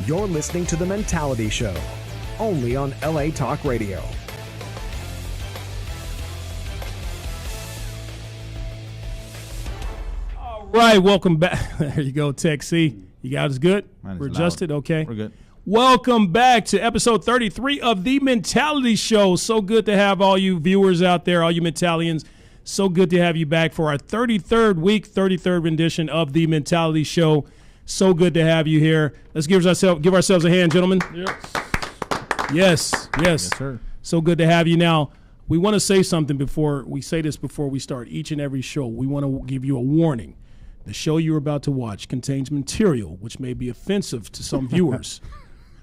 You're listening to The Mentality Show, only on LA Talk Radio. All right, welcome back. There you go, Tech C. You guys good? We're adjusted? Loud. Okay. We're good. Welcome back to episode 33 of The Mentality Show. So good to have all you viewers out there, all you Mentalians. So good to have you back for our 33rd week, 33rd rendition of The Mentality Show. So good to have you here. Let's give ourselves a hand, gentlemen. Yes. Yes, sir. So good to have you. Now, we want to say something before we start each and every show. We want to give you a warning. The show you're about to watch contains material which may be offensive to some viewers.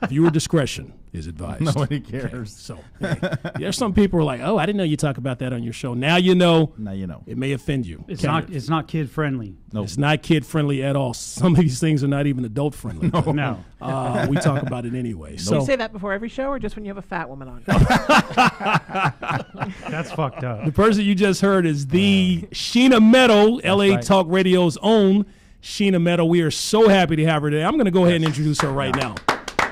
Viewer discretion is advised. Nobody cares. Okay, so, there's some people who are like, oh, I didn't know you talk about that on your show. Now you know. Now you know. It may offend you. It's not kid friendly. Nope. It's not kid friendly at all. Some of these things are not even adult friendly. No. We talk about it anyway. Do So you say that before every show or just when you have a fat woman on? That's fucked up. the person you just heard is the Sheena Metal, LA right. Talk Radio's own Sheena Metal. We are so happy to have her today. I'm going to go ahead and introduce her right now.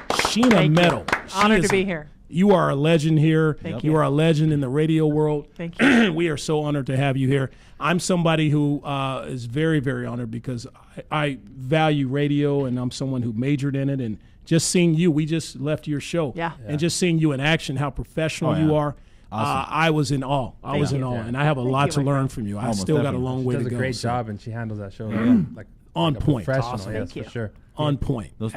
Sheena Thank Metal. you. Honored to be here. You are a legend here. Thank you you. are a legend in the radio world. Thank you. We are so honored to have you here. I'm somebody who is very, very honored because I value radio, and I'm someone who majored in it. And just seeing you, we just left your show. Yeah. And just seeing you in action, how professional Oh, yeah. you are. Awesome. I was in awe. I was in awe. And I have a lot to you, my learn friend. from you. I Almost still got a definitely. long She way to does go. a great so job, and she handles that show like on like a point. professional. Awesome. Yes, Thank you. for sure. On point. Those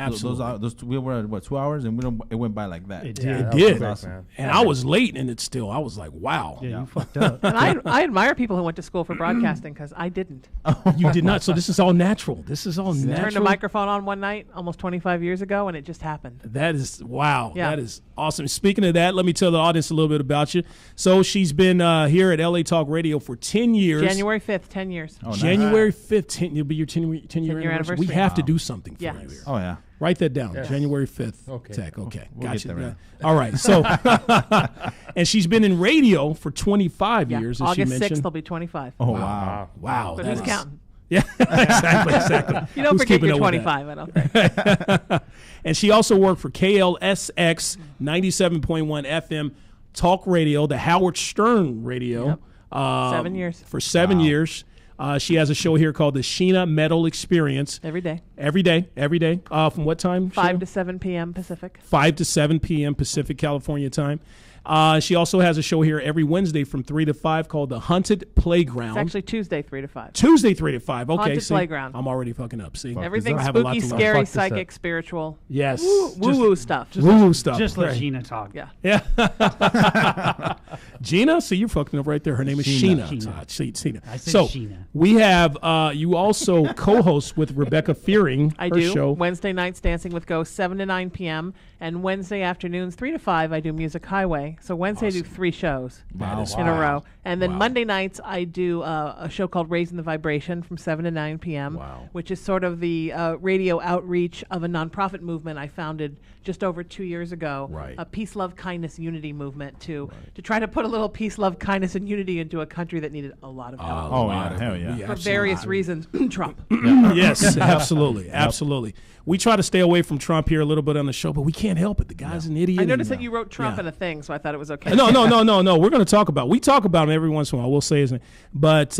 we were at, what, 2 hours, and it went by like that. It did. Yeah, It that was did. quick, Awesome. man. And I was late in it still. I was like, wow. Yeah, you fucked up. And I admire people who went to school for broadcasting because I didn't. You did not. So this is all natural. This is all natural. Turned a microphone on one night almost 25 years ago, and it just happened. That is, wow. Yeah. That is awesome. Speaking of that, let me tell the audience a little bit about you. So she's been here at LA Talk Radio for 10 years. January 5th, 10 years. Oh, nice. January 5th, it'll be your 10-year 10-year anniversary. We anniversary. have to do something for Yes. you here. Oh, yeah. Write that down. Yes. January 5th. Okay. Tech. Okay. We'll Gotcha. get there, man. All right. So, and she's been in radio for 25 Yeah. years, as August she 6th, mentioned. they'll be 25. Oh, wow. Wow. But that who's is- counting? Yeah, exactly. You don't Who's forget keeping you're up with that? 25, I don't think. And she also worked for KLSX 97.1 FM Talk Radio, the Howard Stern Radio. Yep. 7 years. For 7 years. She has a show here called the Sheena Metal Experience. Every day. Every day. From what time? 5 Sheena? to 7 p.m. Pacific. 5 to 7 p.m. Pacific, California time. She also has a show here every Wednesday from 3 to 5 called The Haunted Playground. It's actually Tuesday, 3 to 5. Tuesday, 3 to 5. Okay, Haunted see, Playground. I'm already fucking up. See, Everything I have a lot spooky, to learn. scary, Fuck this psychic, up. spiritual. Yes. Woo-woo stuff. Woo stuff. Just let right. Gina talk. Yeah. Yeah. Gina, see, you're fucking up right there. Her name is Sheena. Sheena. Sheena. I said So Sheena. we have you also co-host with Rebecca Fearing. I her do. show. Wednesday nights, Dancing with Ghosts, 7 to 9 p.m. And Wednesday afternoons, 3 to 5, I do Music Highway. So Wednesday I do 3 shows That is in a row. And then Wow. Monday nights, I do a show called Raising the Vibration from 7 to 9 p.m., Wow. which is sort of the radio outreach of a nonprofit movement I founded just over 2 years ago. Right. A peace, love, kindness, unity movement to try to put a little peace, love, kindness, and unity into a country that needed a lot of help. Oh, yeah. Hell yeah. For various reasons. Trump. Yes, absolutely. Absolutely. We try to stay away from Trump here a little bit on the show, but we can't help it. The guy's an idiot. I noticed and, that you wrote Trump yeah. in a thing, so I thought it was okay. No. We're going to talk about. We talk about him every once in a while. We'll say his name, but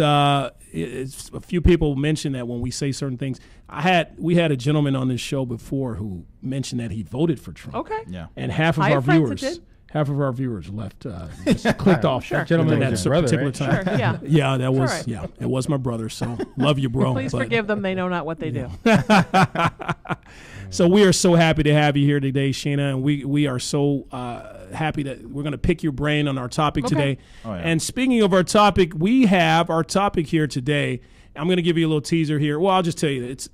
it's a few people mention that when we say certain things. We had a gentleman on this show before who mentioned that he voted for Trump. Okay. Yeah. And half of I our have friends that viewers. did. Half of our viewers left, just clicked off. Sure. Gentleman at was that your brother, particular right? time. Sure, yeah. Yeah, that was all right. yeah, it was my brother. So love you, bro. Please but- forgive them. They know not what they do. So we are so happy to have you here today, Sheena, and we are so happy that we're going to pick your brain on our topic today. Oh, yeah. And speaking of our topic, we have our topic here today. I'm going to give you a little teaser here. Well, I'll just tell you, it's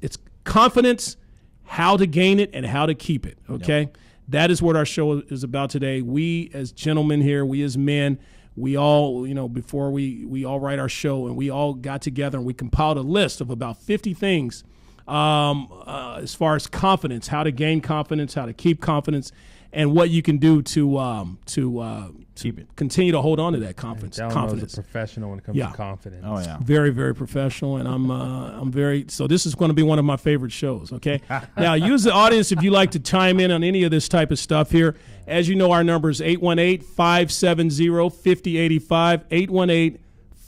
confidence, how to gain it, and how to keep it. Okay. That is what our show is about today. We as gentlemen here, we as men, we all, before we all write our show, and we all got together and we compiled a list of about 50 things as far as confidence, how to gain confidence, how to keep confidence, and what you can do to Keep it. continue to hold on to that confidence. Confidence. A professional when it comes Yeah. to confidence. Oh yeah. Very, very professional, and I'm very. So this is going to be one of my favorite shows. Okay, now use the audience if you like to chime in on any of this type of stuff here. As you know, our number is 818-570-5085,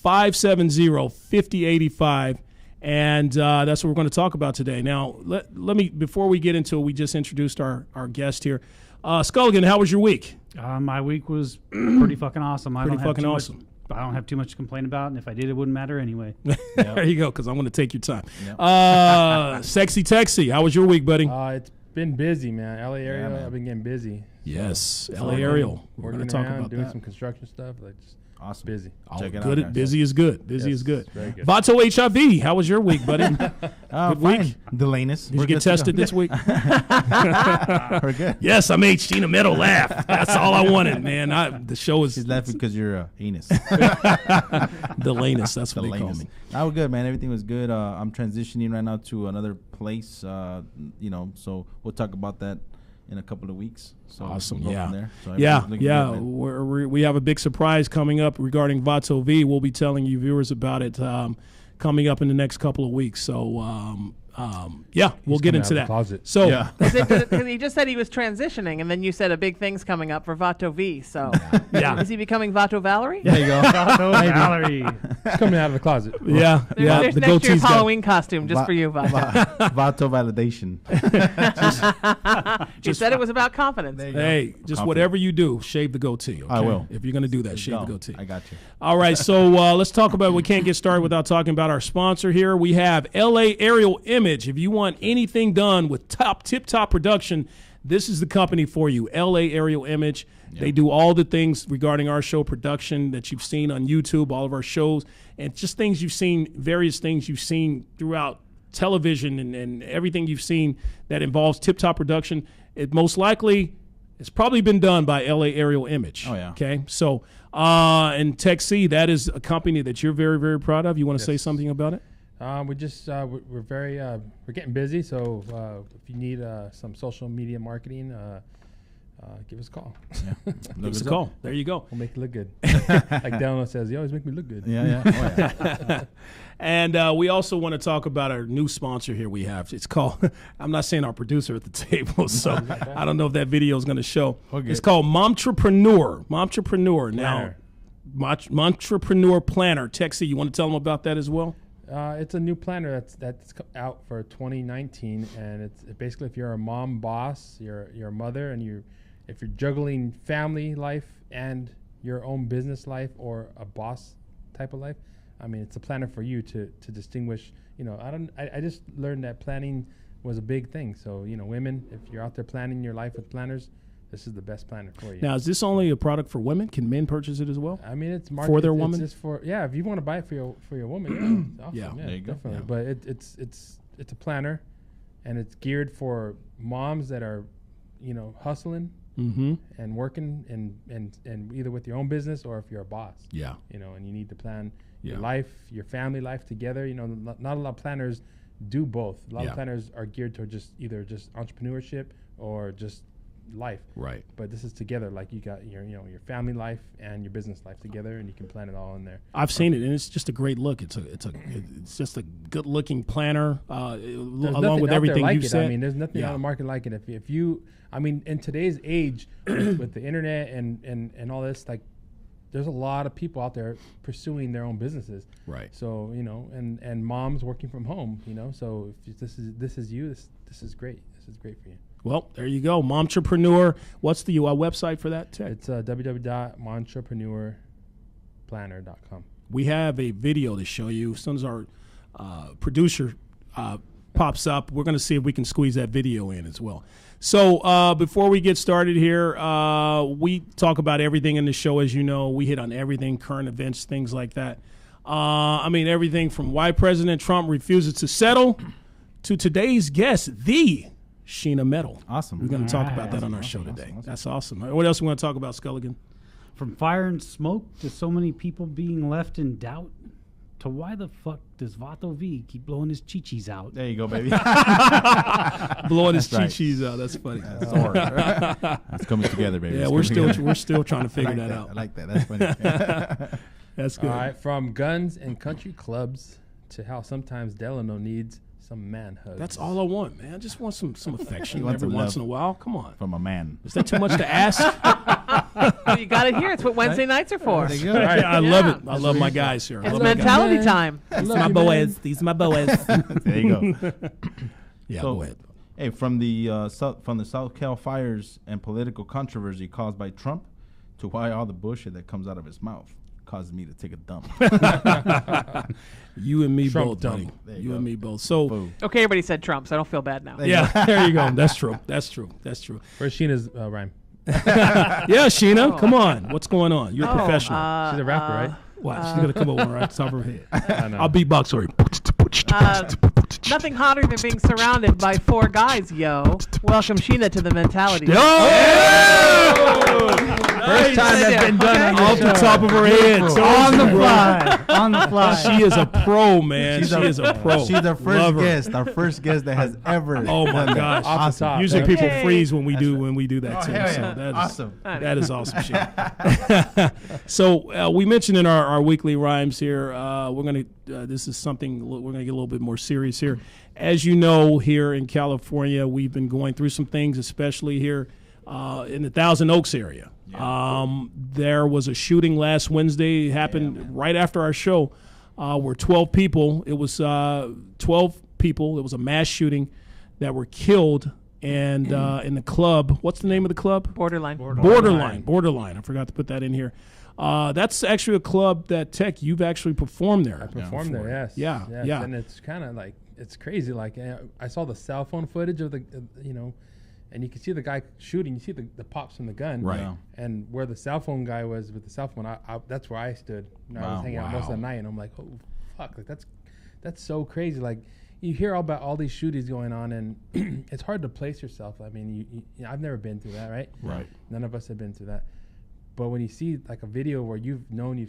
818-570-5085, and that's what we're going to talk about today. Now, let me, before we get into it, we just introduced our guest here. Sculligan, how was your week? My week was pretty fucking awesome. I don't have too much to complain about, and if I did, it wouldn't matter anyway. There you go, because I'm going to take your time. Sexy Texy, how was your week, buddy? It's been busy, man. LA area, I've been getting busy. Yes, LA Ariel. We're going Working to talk around, about doing that. some construction stuff. Just Awesome. busy. Check it out, Good. guys. Busy is good. Busy is good. very good. Vato HIV, how was your week, buddy? Good Fine. week. Delanus. Did you get tested this week? We're good. Yes, I made Sheena Metal laugh. That's all I wanted, man. The show is She's laughing because you're a anus. Delanus. That's what they call me. We're good, man. Everything was good. I'm transitioning right now to another place. So we'll talk about that in a couple of weeks. So Awesome. we'll go from Yeah. there. So Yeah. everything's looking good, man. We have a big surprise coming up regarding Vato V. We'll be telling you viewers about it coming up in the next couple of weeks. So, we'll get coming into out of the that. closet. So, Yeah. Because he just said he was transitioning, and then you said a big thing's coming up for Vato V. So, Yeah. is he becoming Vato Valerie? There you go. Valerie. It's coming out of the closet. yeah. There's The next year's goatee's got- Halloween costume just for you, Vato. Vato validation. You said it was about confidence. Hey, just Confident. whatever you do, shave the goatee. Okay? I will. If you're going to do that, shave Go. the goatee. I got you. All right, so let's talk about. We can't get started without talking about our sponsor here. We have LA Aerial Image. If you want anything done with tip-top production, this is the company for you. LA Aerial Image. Yeah. They do all the things regarding our show production that you've seen on YouTube, all of our shows, and just things you've seen, various things you've seen throughout television and everything you've seen that involves tip-top production. It most likely it's probably been done by LA Aerial Image. Oh, yeah. Okay. So, and Tech C, that is a company that you're very, very proud of. You want to say something about it? We're we're getting busy. So if you need some social media marketing, give us a call. Yeah. Give us a call. There you go. We'll make you look good. Like Delano says, you always make me look good. Yeah. Oh, yeah. And we also want to talk about our new sponsor here we have. It's called, I'm not saying our producer at the table, so I don't know if that video is going to show. Okay. It's called Momtrepreneur. Momtrepreneur. Now, Momtrepreneur Planner. Texie, you want to tell them about that as well? It's a new planner that's out for 2019, and it's basically if you're a mom boss, you're a mother, and if you're juggling family life and your own business life or a boss type of life, I mean, it's a planner for you to distinguish. I just learned that planning was a big thing. So women, if you're out there planning your life with planners, this is the best planner for you. Now, is this only a product for women? Can men purchase it as well? I mean, it's for their it's woman. Just if you want to buy it for your woman, yeah, it's awesome. Yeah. There you go. Definitely. Yeah. But it's a planner, and it's geared for moms that are, hustling and working and either with your own business or if you're a boss. Yeah. And you need to plan your Yeah. life, your family life together. Not a lot of planners do both. A lot Yeah. of planners are geared to either entrepreneurship or just life. Right. But this is together. Like you got your family life and your business life together, and you can plan it all in there. I've seen it, and it's just a great look. It's just a good looking planner, along with everything you said. I mean, there's nothing on the market like it. If you, I mean, in today's age with the internet and all this, like, there's a lot of people out there pursuing their own businesses. Right. So and moms working from home. So if this is you, this is great. This is great for you. Well, there you go. Momtrepreneur. What's the website for that, Ted? It's www.montrepreneur.planner.com. We have a video to show you. As soon as our producer pops up, we're going to see if we can squeeze that video in as well. So before we get started here, we talk about everything in the show. As you know, we hit on everything, current events, things like that. I mean, everything from why President Trump refuses to settle to today's guest, the Sheena Metal. Awesome. We're going to talk about that on our show today. That's awesome. What else we want to talk about, Sculligan? From fire and smoke to so many people being left in doubt to why the fuck does Vato V keep blowing his chi-chis out? There you go, baby. Blowing his That's right. chi-chis out. That's funny. That's coming together, baby. Yeah, It's we're coming still together. trying to figure I like that that. out. I like that. That's funny. That's good. All right, from guns and country clubs to how sometimes Delano needs some man hugs. That's all I want, man. I just want some affection You want every some once love. in a while. Come on. From a man. Is that too much to ask? Well, you got it here. It's what Wednesday nights are for. There you It's go. Yeah, I love it. I That's love what my it is. guys here. I love my guys. mentality time. These my boys. These my boys. There you go. Yeah, So, go ahead. Hey, from the South Cal fires and political controversy caused by Trump to why all the bullshit that comes out of his mouth causes me to take a dump. You and me Trump both, dump. buddy. There you You go. and me both. So, Boom. Okay, everybody said Trump, so I don't feel bad now. yeah, there you go. That's true. That's true. That's true. Where's Sheena's rhyme? Yeah, Sheena, come on. What's going on? You're a professional. She's a rapper, right? What? She's going to come over right off the top of her head. I know. I'll beatbox for you. Nothing hotter than being surrounded by 4 guys, yo. Welcome Sheena to the mentality. First time that's been done on Off the top of her head. on the fly. On the fly. She is a pro, man. She is a pro. She's our first Love her. guest. Our first guest that has ever. Oh my done that. gosh! Off the top. Usually Yeah. people Yay. freeze when we do that too. hell So yeah. that is Awesome. That is awesome shit. So we mentioned in our weekly rhymes here. We're gonna. This is something we're gonna get a little bit more serious here. As you know, here in California, we've been going through some things, especially here in the Thousand Oaks area. There was a shooting last Wednesday. It happened right after our show, where 12 people. It was 12 people. It was a mass shooting that were killed, and in the club. What's the name of the club? Borderline. Borderline. I forgot to put that in here. That's actually a club that Tech you've actually performed there. I performed there, yes. Yeah, Yes. yeah. And it's kind of like, it's crazy. Like, I saw the cell phone footage of the, and you can see the guy shooting. You see the pops from the gun. Right. Yeah. And where the cell phone guy was with the cell phone, that's where I stood. And I was hanging out most of the night, and I'm like, oh, fuck. Like, that's so crazy. Like, you hear about all these shootings going on, and it's hard to place yourself. I mean, I've never been through that, right? Right. None of us have been through that. But when you see like a video where you've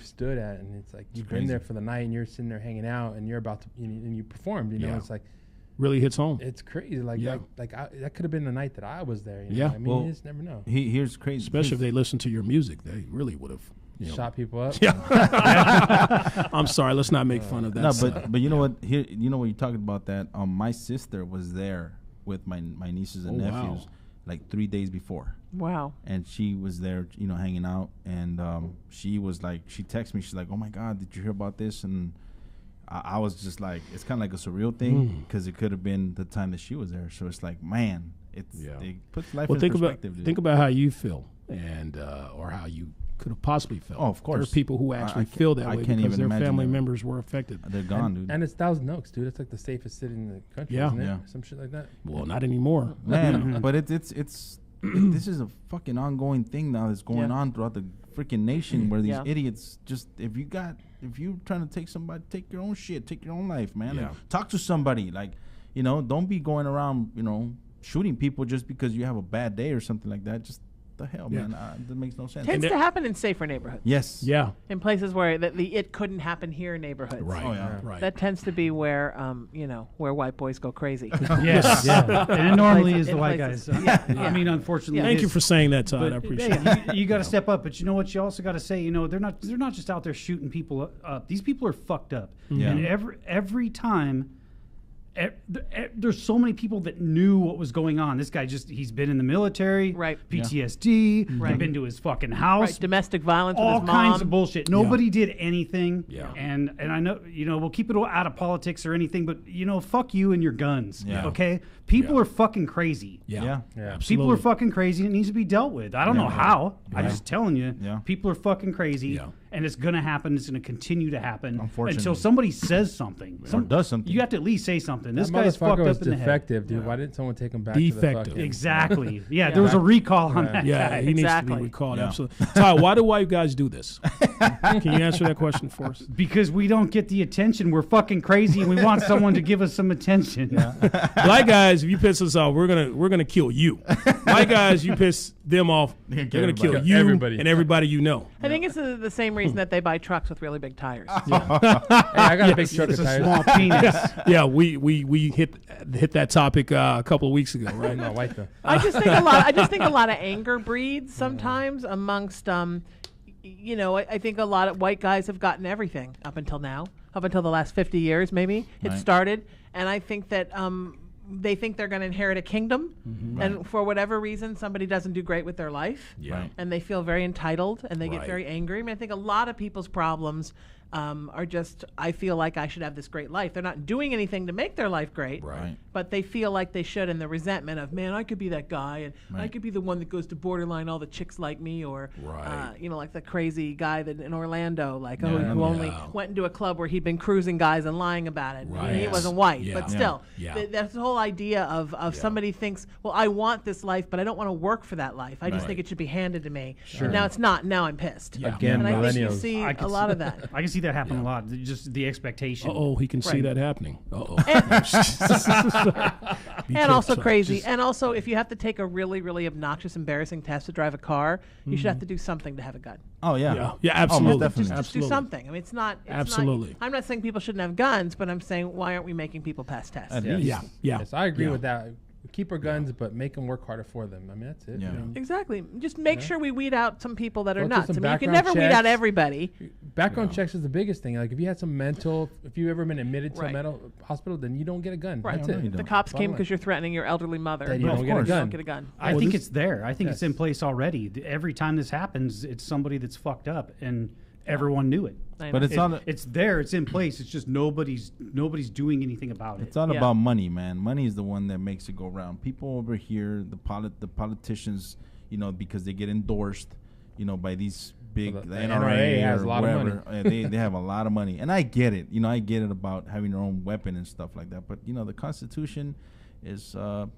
stood at, and it's like you've been there for the night, and you're sitting there hanging out, and you're about to, and you performed, Yeah. it's like, Really hits home. it's crazy. Like, Yeah. that could have been the night that I was there. Yeah. I mean, Well, you just never know. Here's crazy. Especially if they listen to your music, they really would have. Shot people up. I'm sorry. Let's not make fun of that. No, but you know what? Here, you know what you're talking about. That my sister was there with my nieces and Oh, wow. nephews, like 3 days before, Wow. and she was there, hanging out, and she was like, she texted me, she's like, oh my God, did you hear about this? And I was just like, it's kind of like a surreal thing because it could have been the time that she was there. So it's like, man, it puts life in perspective. Dude. think about how you feel, and or how you could have possibly felt. Oh, of course. There are people who actually I can't- feel that I way can't because even their imagine family that. members were affected. They're gone, dude. And it's Thousand Oaks, dude. It's like the safest city in the country, Yeah. isn't it? Yeah. Some shit like that. Well, not anymore. Man, but it's this is a fucking ongoing thing now that's going Yeah. on throughout the freaking nation where these Yeah. idiots just if you're trying to take somebody, take your own shit, take your own life, man. Yeah. And talk to somebody. Like, don't be going around, shooting people just because you have a bad day or something like that. Just the hell, Yeah. man. That makes no sense. Tends to happen in safer neighborhoods. Yes. Yeah. In places where the it couldn't happen here neighborhoods. Right. Oh, yeah. Right. That tends to be where where white boys go crazy. Yes, yeah. And it normally Places- is the in white places. guys. Yeah, I yeah. mean, unfortunately, Thank it you is. for saying that, Todd. But I appreciate it. hey, you got to step up. But you know what? You also got to say, they're not just out there shooting people up. These people are fucked up. Yeah. And every time, there's so many people that knew what was going on. This guy he's been in the military, Right. PTSD, Right. been to his fucking house. Right, domestic violence All with his mom. kinds of bullshit. Nobody did anything. Yeah. And I know, we'll keep it out of politics or anything, but fuck you and your guns. Yeah. Okay? People are fucking crazy. Yeah. Yeah. Yeah. Absolutely. People are fucking crazy and it needs to be dealt with. I don't know how. I'm just telling you. Yeah. People are fucking crazy. Yeah. and it's going to happen. It's going to continue to happen Unfortunately. until somebody says something. Or does something. You have to at least say something. This That guy's fucked motherfucker was up in the head. defective, dude. Why didn't someone take him back? Defective. To the fucking, Exactly. Yeah, there was a recall on that Yeah, guy. he needs to Exactly. be recalled. Yeah. Absolutely. Ty, why do white guys do this? Can you answer that question for us? Because we don't get the attention. We're fucking crazy, and we want someone to give us some attention. Black guys, if you piss us off, we're gonna kill you. White guys, you piss them off, they're gonna kill everybody. you Everybody. and everybody you know. I think it's the same reason that they buy trucks with really big tires. Hey, I got a big truck It's of a tires. small penis. Yeah, we hit that topic a couple of weeks ago, right? I'm not white though. I just think a lot of anger breeds sometimes amongst I think a lot of white guys have gotten everything up until now, up until the last 50 years maybe it Right. started, and I think that they think they're going to inherit a kingdom, and for whatever reason somebody doesn't do great with their life, Right. and they feel very entitled and they get Right. very angry. I mean, I think a lot of people's problems are just, I feel like I should have this great life. They're not doing anything to make their life great, Right. but they feel like they should, and the resentment of, man, I could be that guy, and I Right. could be the one that goes to borderline, all the chicks like me, or Right. like the crazy guy that in Orlando, like Yeah, who only yeah. went into a club where he'd been cruising guys and lying about it. Right. He Yes. wasn't white, Yeah. but Yeah. still, Yeah. that's the whole idea of somebody thinks, well, I want this life, but I don't want to work for that life. I just Right. think it should be handed to me. Sure. And now it's not. Now I'm pissed. Yeah. Again, And I think you millennials. see I a could lot see- of that. I can see that happen a lot. Just the expectation. Oh, he can see Right. that happening. Uh-oh. And also crazy. And also, if you have to take a really, really obnoxious, embarrassing test to drive a car, you should have to do something to have a gun. Oh yeah. Yeah, yeah, Oh, most absolutely. definitely. Just do Absolutely. something. I mean, it's not. Absolutely. I'm not saying people shouldn't have guns, but I'm saying why aren't we making people pass tests? At Yes. least. Yeah, yeah. Yes, I agree yeah. with that. Keep our guns, but make them work harder for them. I mean, that's it. Yeah. I mean, Exactly. Just make sure we weed out some people that are Go through nuts. some I mean, you can background never weed out checks. everybody. background checks is the biggest thing. Like if you had some mental, if you've ever been admitted to Right. a mental hospital, then you don't get a gun. Right. That's No, it. you If the don't. cops Bottom came line. because you're threatening your elderly mother, Then you Well, don't of get a course. gun. don't get a gun. I Well, think this- it's there. I think it's in Yes. place already. Every time this happens, it's somebody that's fucked up, and everyone knew it. I But know. it's not. It's there. It's in place. It's just nobody's doing anything about it. It's all Yeah. about money, man. Money is the one that makes it go round. People over here, the politicians, because they get endorsed, by these big Well, the NRA has or a lot of whatever. They have a lot of money, and I get it. I get it about having your own weapon and stuff like that. But the Constitution is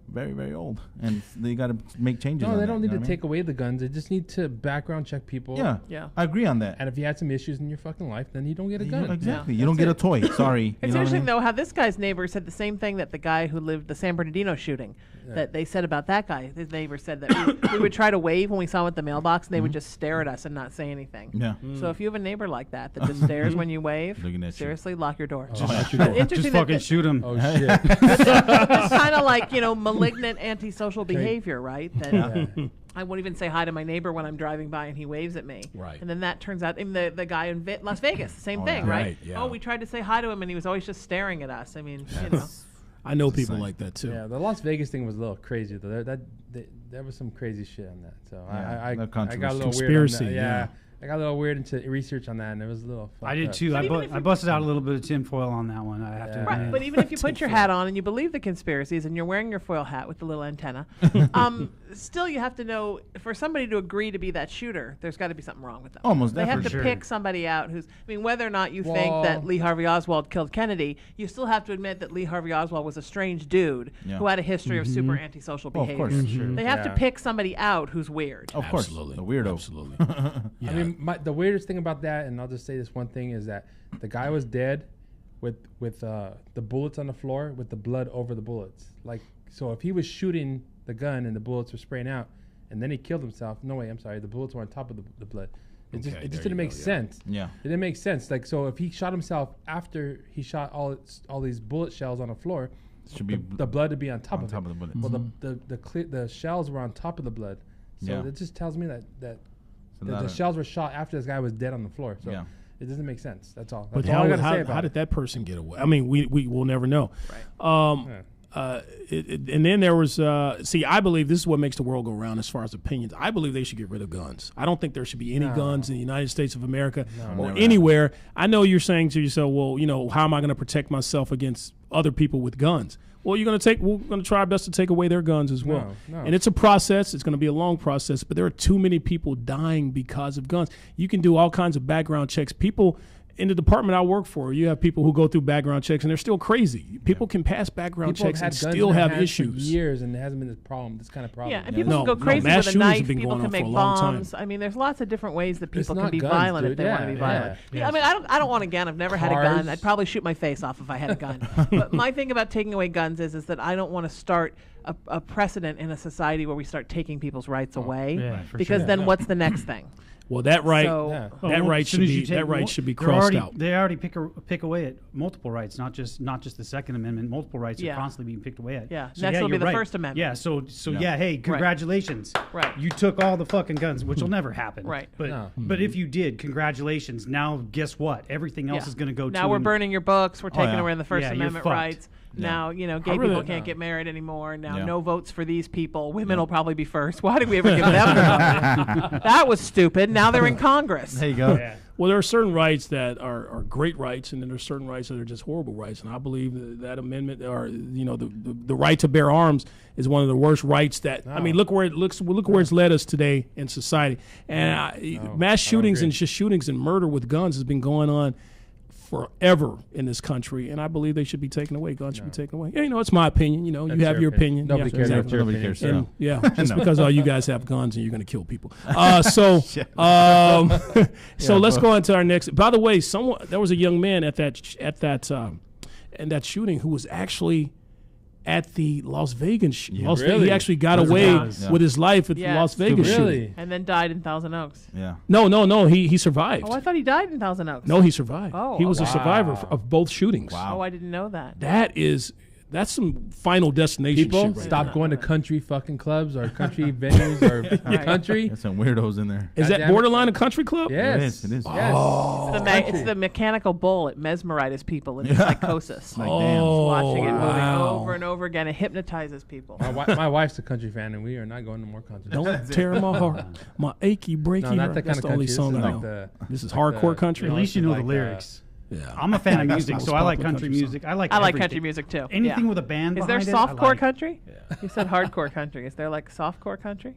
very, very old, and they got to make changes. No, on they that, don't you need know to what I take away the guns. They just need to background check people. mean? Yeah, Yeah. I agree on that. And if you had some issues in your fucking life, then you don't get a gun. Exactly. Yeah, You don't that's get a toy. Sorry. It's you know what I interesting mean? though how this guy's neighbor said the same thing that the guy who lived the San Bernardino shooting that they said about that guy. His neighbor said that we would try to wave when we saw him at the mailbox, and they would just stare at us and not say anything. Yeah. So if you have a neighbor like that that just stares when you wave, Looking at you. seriously, lock your door. Oh, Just- But interesting Just that fucking shoot him. Oh shit. it's kind of like malignant antisocial behavior, right? That Yeah. I won't even say hi to my neighbor when I'm driving by and he waves at me. Right. And then that turns out, and the guy in Las Vegas, the same Oh, thing, yeah. right? Right, yeah. Oh, we tried to say hi to him and he was always just staring at us. I mean, you know. I know people Same. like that too. Yeah, the Las Vegas thing was a little crazy though. There was some crazy shit on that. So Yeah, I no got a little controversy. weird. On Conspiracy, that. yeah. I got a little weird into research on that, and it was a little. I did fucked up. too. I, even if I you- busted out a little bit of tinfoil on that one. I have to Yeah. admit. Right, but even if you put your hat on and you believe the conspiracies and you're wearing your foil hat with the little antenna, still you have to know, for somebody to agree to be that shooter, there's got to be something wrong with them. Almost They have to definitely. pick somebody out who's, whether or not you think that Well- Lee Harvey Oswald killed Kennedy, you still have to admit that Lee Harvey Oswald was a strange dude Yeah. who had a history of super antisocial Well, of behavior. course, sure. They have to Yeah. pick somebody out who's weird. Of course, Absolutely. the weirdo. Absolutely. I mean, the weirdest thing about that, and I'll just say this one thing, is that the guy was dead with the bullets on the floor with the blood over the bullets. Like, so if he was shooting the gun and the bullets were spraying out, and then he killed himself. No way, I'm sorry. The bullets were on top of the blood. It Okay, just there didn't you make go, yeah. sense. Yeah. It didn't make sense. Like, so if he shot himself after he shot all these bullet shells on the floor, Should be the blood would be on top on of top it. of the bullet. Well, the shells were on top of the blood. So Yeah. it just tells me that So the not a- shells were shot after this guy was dead on the floor. So Yeah. it doesn't make sense. That's all. But That's all I gotta say how about did it. that person get away? I mean, we will never know. Right. Yeah. And then there was, I believe this is what makes the world go round as far as opinions. I believe they should get rid of guns. I don't think there should be any guns in the United States of America or anywhere. I know you're saying to yourself, well, how am I going to protect myself against other people with guns? Well, we're going to try our best to take away their guns as well. No. And it's a process. It's going to be a long process, but there are too many people dying because of guns. You can do all kinds of background checks. People in the department I work for, you have people who go through background checks and they're still crazy. People can pass background People checks have and had guns still in their have hands for issues. years, and it hasn't been this kind of problem. Yeah, and people can go No, crazy mass with a shootings have knife. been People going can on for make a long time. bombs. I mean, there's lots of different ways that people It's can be not guns, violent dude. if they want to be Yeah, violent. yeah. Yeah, I mean, I don't want a gun. I've never had a gun. Cars. I'd probably shoot my face off if I had a gun. But my thing about taking away guns is that I don't want to start a precedent in a society where we start taking people's rights away. yeah, for Because sure. then what's the next thing? Well, that right, So- Yeah. that Well, right as should soon as be you take that right mo- should be they're crossed already, out. They already pick away at multiple rights, not just the Second Amendment. Multiple rights Yeah. are constantly being picked away at. Yeah. So Next will be you're the right. First Amendment. Yeah. So yeah. Hey, congratulations. Right. You took all the fucking guns, which will never happen. Right. But No. but if you did, congratulations. Now guess what? Everything else Yeah. is going to go. Now we're burning your books. We're taking yeah. away the First Yeah, you're Amendment fucked. rights. Now, gay really- people can't get married anymore. Now, Yeah. no votes for these people. Women will probably be first. Why did we ever give them the vote? That was stupid. Now they're in Congress. There you go. Yeah. Well, there are certain rights that are great rights, and then there's certain rights that are just horrible rights. And I believe that amendment, or the right to bear arms, is one of the worst rights. That I mean, look where it's led us today in society. And mass shootings agree. and just shootings and murder with guns has been going on forever in this country, and I believe they should be taken away. Guns should be taken away. Yeah, it's my opinion. You That's have your opinion. Nobody Yeah, cares about exactly. your Nobody opinion. cares. And, Yeah. yeah, just No. because all you guys have guns and you're going to kill people. So let's go into our next. By the way, there was a young man in that shooting who was actually at the Las Vegas. Really? He actually got That's away what it was. with his life at Yes. the Las Vegas shooting. Really? And then died in Thousand Oaks. Yeah. No. He survived. Oh, I thought he died in Thousand Oaks. No, he survived. Oh, he was a okay. survivor of both shootings. Wow. Oh, I didn't know that. That's some Final Destination People shit right stop there. going to country fucking clubs or country venues or Right. country. There's some weirdos in there. Is God that damn it. borderline a country club? Yes, It is. Yes. It's the mechanical bull. It mesmerizes people into psychosis. Like, Watching it moving wow. over and over again, it hypnotizes people. My wife's a country fan, and we are not going to more concerts. Don't tear my heart, my achy, breaky No, heart. not that That's kind of the only country. song This is I like know. the, This is like hardcore the- country. At least you know like the lyrics. Yeah. I'm a fan of music, Most so I like popular country country music. I like I like everything. country music too. Anything Yeah. with a band. Is there behind it, I softcore like. country? You said hardcore country. Is there like softcore country?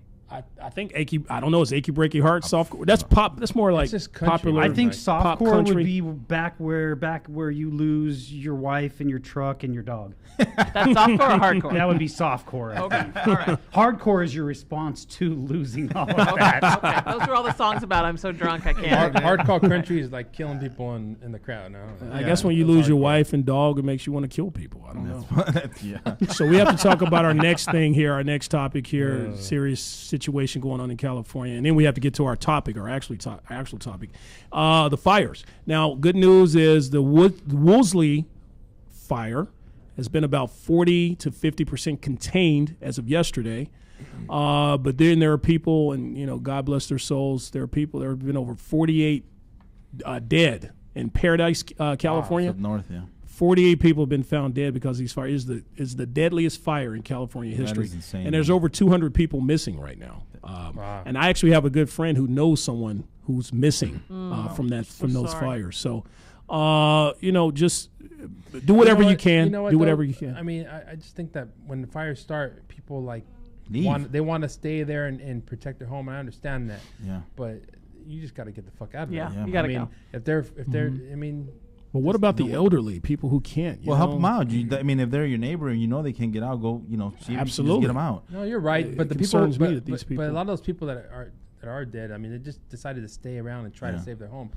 I think achy. I don't know. Is achy, breaky heart soft? That's pop. That's more like just country. popular. I think Like pop softcore country. would be back where you lose your wife and your truck and your dog. That's softcore or hardcore? That would be softcore. I Okay, think. all right. Hardcore is your response to losing all of Okay, that. okay. Those are all the songs about I'm so drunk I can't. Hardcore country is like killing people in the crowd now. I guess when you lose your wife and dog, it makes you want to kill people. I don't know. Yeah. So we have to talk about our next thing here, our next topic here, serious situation going on in California, and then we have to get to our topic, our actual topic, the fires. Now, good news is the Woolsey fire has been about 40 to 50% contained as of yesterday. But then there are people, and God bless their souls. There have been over 48 dead in Paradise, California. Up north, yeah. 48 people have been found dead because these fires is the deadliest fire in California history. is insane, and there's man. over 200 people missing right now. And I actually have a good friend who knows someone who's missing from those sorry. fires. So, just do whatever you can. Do whatever you can. I mean, I just think that when the fires start, people Leave. want to stay there and protect their home. I understand that. Yeah. But you just got to get the fuck out of Yeah, there. you gotta I mean, go. if they're, I mean, But what about the elderly, people who can't? Well, help them out. I mean, if they're your neighbor and you know they can't get out, go. See, Absolutely. just get them out. no, you're right. It But the people, concerns me that these but a people- lot of those people that are dead, I mean, they just decided to stay around and try to Yeah. save their home.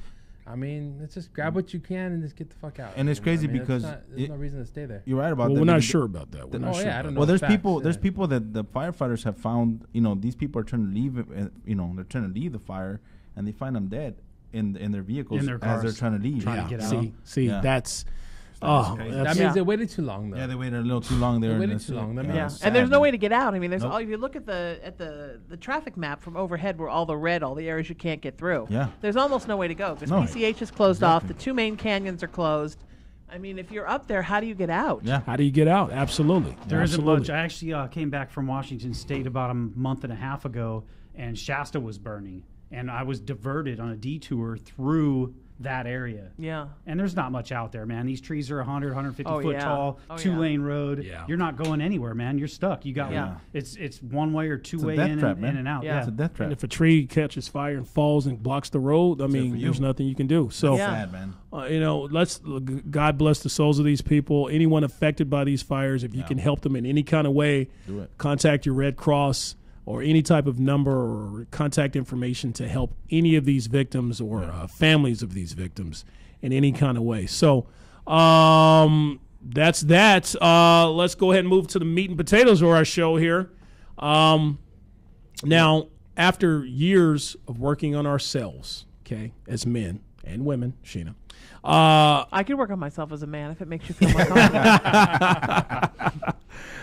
I mean, let's just grab what you can and just get the fuck out. And it's You know, crazy I mean, because there's no reason to stay there. You're right about Well, that. we're not because sure about that. We're not Oh, sure. yeah, I about don't that. know. Well, there's facts, people. There's yeah. people that the firefighters have found. These people are trying to leave. They're trying to leave the fire, and they find them dead in their vehicles In their as cars, they're trying to leave. trying to Yeah. get out. See, Yeah. that's. crazy. That that's means they waited too long, though. Yeah, they waited a little too long there. They and waited that's too it. long. That Yeah, means- and there's no sad. way to get out. I mean, there's Nope. all. If you look at the traffic map from overhead, where all the red, all the areas you can't get through. Yeah. There's almost no way to go because No, PCH is closed off. The two main canyons are closed. I mean, if you're up there, how do you get out? Yeah. How do you get out? Absolutely. There isn't Absolutely. much. I actually came back from Washington State about a month and a half ago, and Shasta was burning, and I was diverted on a detour through that area. Yeah. And there's not much out there, man. These trees are 100, 150 Oh, foot yeah. tall, Oh, yeah. 2-lane road. Yeah. You're not going anywhere, man. You're stuck. You got Yeah. it's one way or two way death in, trap, and, man. in and out. Yeah. Yeah. It's a death trap. And if a tree catches fire and falls and blocks the road, I mean, for you. there's nothing you can do. So, Yeah. Sad, man. God bless the souls of these people. Anyone affected by these fires, if you can help them in any kind of way, Do it. contact your Red Cross or any type of number or contact information to help any of these victims or families of these victims in any kind of way. So that's that. Let's go ahead and move to the meat and potatoes of our show here. Now, after years of working on ourselves, okay, as men and women, Sheena, I could work on myself as a man if it makes you feel more comfortable.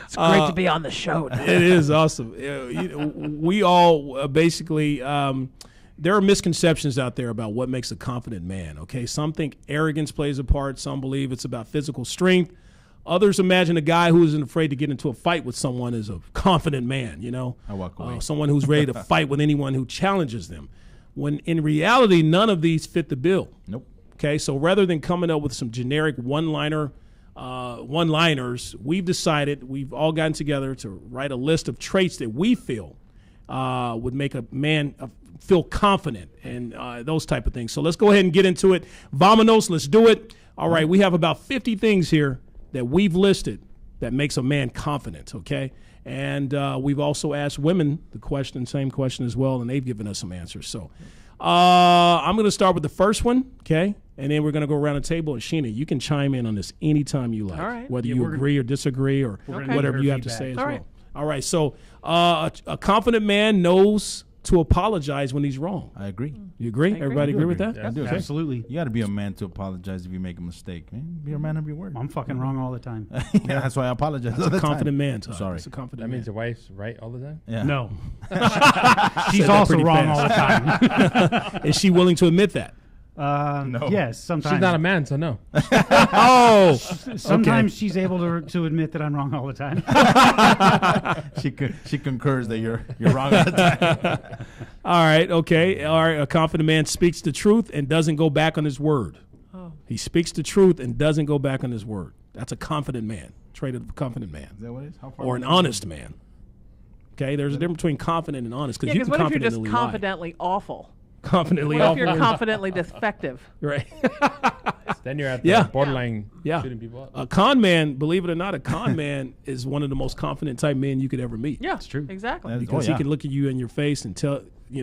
It's great to be on the show now. it is awesome. We all basically, there are misconceptions out there about what makes a confident man, okay? Some think arrogance plays a part. Some believe it's about physical strength. Others imagine a guy who isn't afraid to get into a fight with someone as a confident man, you know? I walk away. Someone who's ready to fight with anyone who challenges them. When in reality, none of these fit the bill. Nope. Okay, so rather than coming up with some generic one-liners, we've decided, we've all gotten together to write a list of traits that we feel would make a man feel confident and those type of things. So let's go ahead and get into it. Vamonos, let's do it. All right, we have about 50 things here that we've listed that makes a man confident, okay? And we've also asked women the same question as well, and they've given us some answers. So I'm going to start with the first one, okay? And then we're going to go around the table. And Sheena, you can chime in on this anytime you like, All right. whether Yeah, you we're agree or disagree or gonna whatever need you her have to say as feedback. well. All right. All right, so a confident man knows to apologize when he's wrong. I agree. You agree? agree. Everybody I do agree with agree. that? I do. Okay. Absolutely. You got to be a man to apologize if you make a mistake, man. Be a man of your word. I'm fucking wrong all the time. Yeah, that's why I apologize. all That's a the time. confident man, Todd. Sorry. That's a confident That man. means your wife's right all the time? Yeah. No. Said She's that also pretty wrong fast. all the time. Is she willing to admit that? No. Yes, sometimes. She's not a man, so no. Oh, Sometimes she's able to admit that I'm wrong all the time. She concurs that you're wrong all the time. all right, okay. All right, a confident man speaks the truth and doesn't go back on his word. Oh. He speaks the truth and doesn't go back on his word. That's a confident man, trait of a confident man, Is that what it is? How far or an honest man. Okay, there's a difference between confident and honest Yeah, because you because can what if you're just confidently lie. confidently awful? Confidently What if awful. you're confidently defective? Right. Then you're at the Yeah. borderline Yeah. shooting people up. A con man, believe it or not, a con man is one of the most confident type men you could ever meet. Yeah, It's true. Exactly. That's- Because Oh, yeah. he can look at you in your face and tell,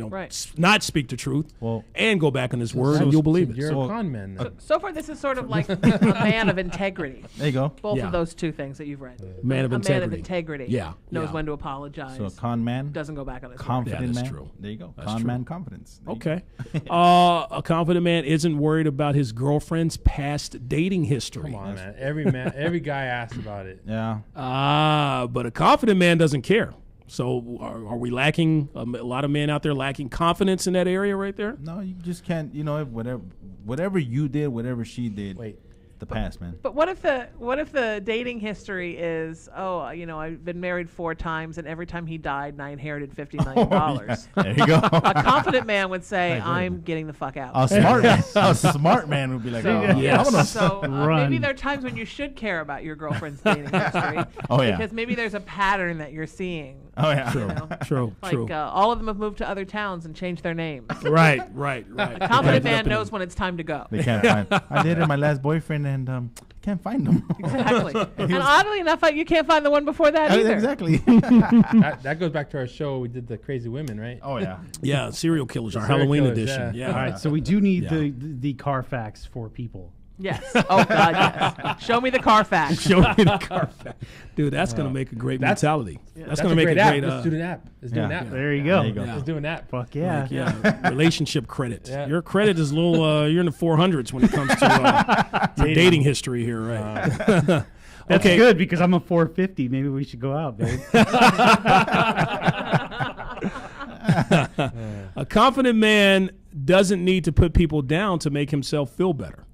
Right. not speak the truth Well- and go back on his word So- and you'll believe so it. You're So- a con man. then. So far, this is sort of like a man of integrity. There you go. Both Yeah. of those two things that you've read. Man of a integrity. man of integrity. Yeah. Knows Yeah. when to apologize. So a con man, doesn't go back on his word. confident Yeah, that's man. true. There you go. That's Con true. man confidence. There you Okay. A confident man isn't worried about his girlfriend's past dating history. Come on, man. Every guy asks about it. go. Yeah. But a confident man doesn't care. So are we lacking, a lot of men out there lacking confidence in that area right there? No, you just can't. You know, if whatever you did, whatever she did, Wait. the past, man. But what if the dating history is, I've been married 4 times and every time he died and I inherited $50 million. There you go. A confident man would say, Right, right, I'm right. getting the fuck out. A smart man would be like, So, oh, Yes. I'm gonna so Run. maybe there are times when you should care about your girlfriend's dating history. Oh, yeah. Because maybe there's a pattern that you're seeing. Oh yeah. You know? True, Like true. all of them have moved to other towns and changed their names. Right. A confident man knows when it's time to go. They can't find. I dated my last boyfriend and can't find him. Exactly. And oddly enough, you can't find the one before that either. Exactly. That goes back to our show. We did the crazy women, right? Oh yeah. Yeah, serial killers, our Serial Halloween killers, edition. yeah. Yeah. All right, so we do need Yeah. the Carfax for people. Yes. Oh God, yes. Show me the Carfax. Show me the Carfax. Dude, that's going to make a great mentality. That's going to make a app. great Let's do an app. Let's do an Yeah. app. There you go. There you go. Yeah. Let's do an app. Fuck yeah. yeah, relationship credit. Yeah. Your credit is a little, you're in the 400s when it comes to your dating history here, right? That's Okay. good because I'm a 450. Maybe we should go out, babe. A confident man doesn't need to put people down to make himself feel better.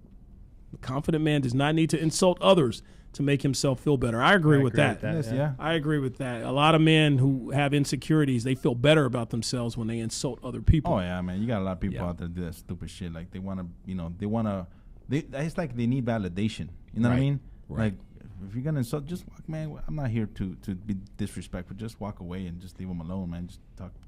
A confident man does not need to insult others to make himself feel better. I agree with that. Yes, yeah. I agree with that. A lot of men who have insecurities, they feel better about themselves when they insult other people. Oh yeah, man. You got a lot of people out there do that stupid shit. Like they want to, it's like they need validation. You know what I mean? Right. Like if you're gonna insult, just walk, man. I'm not here to be disrespectful. Just walk away and just leave them alone, man. Just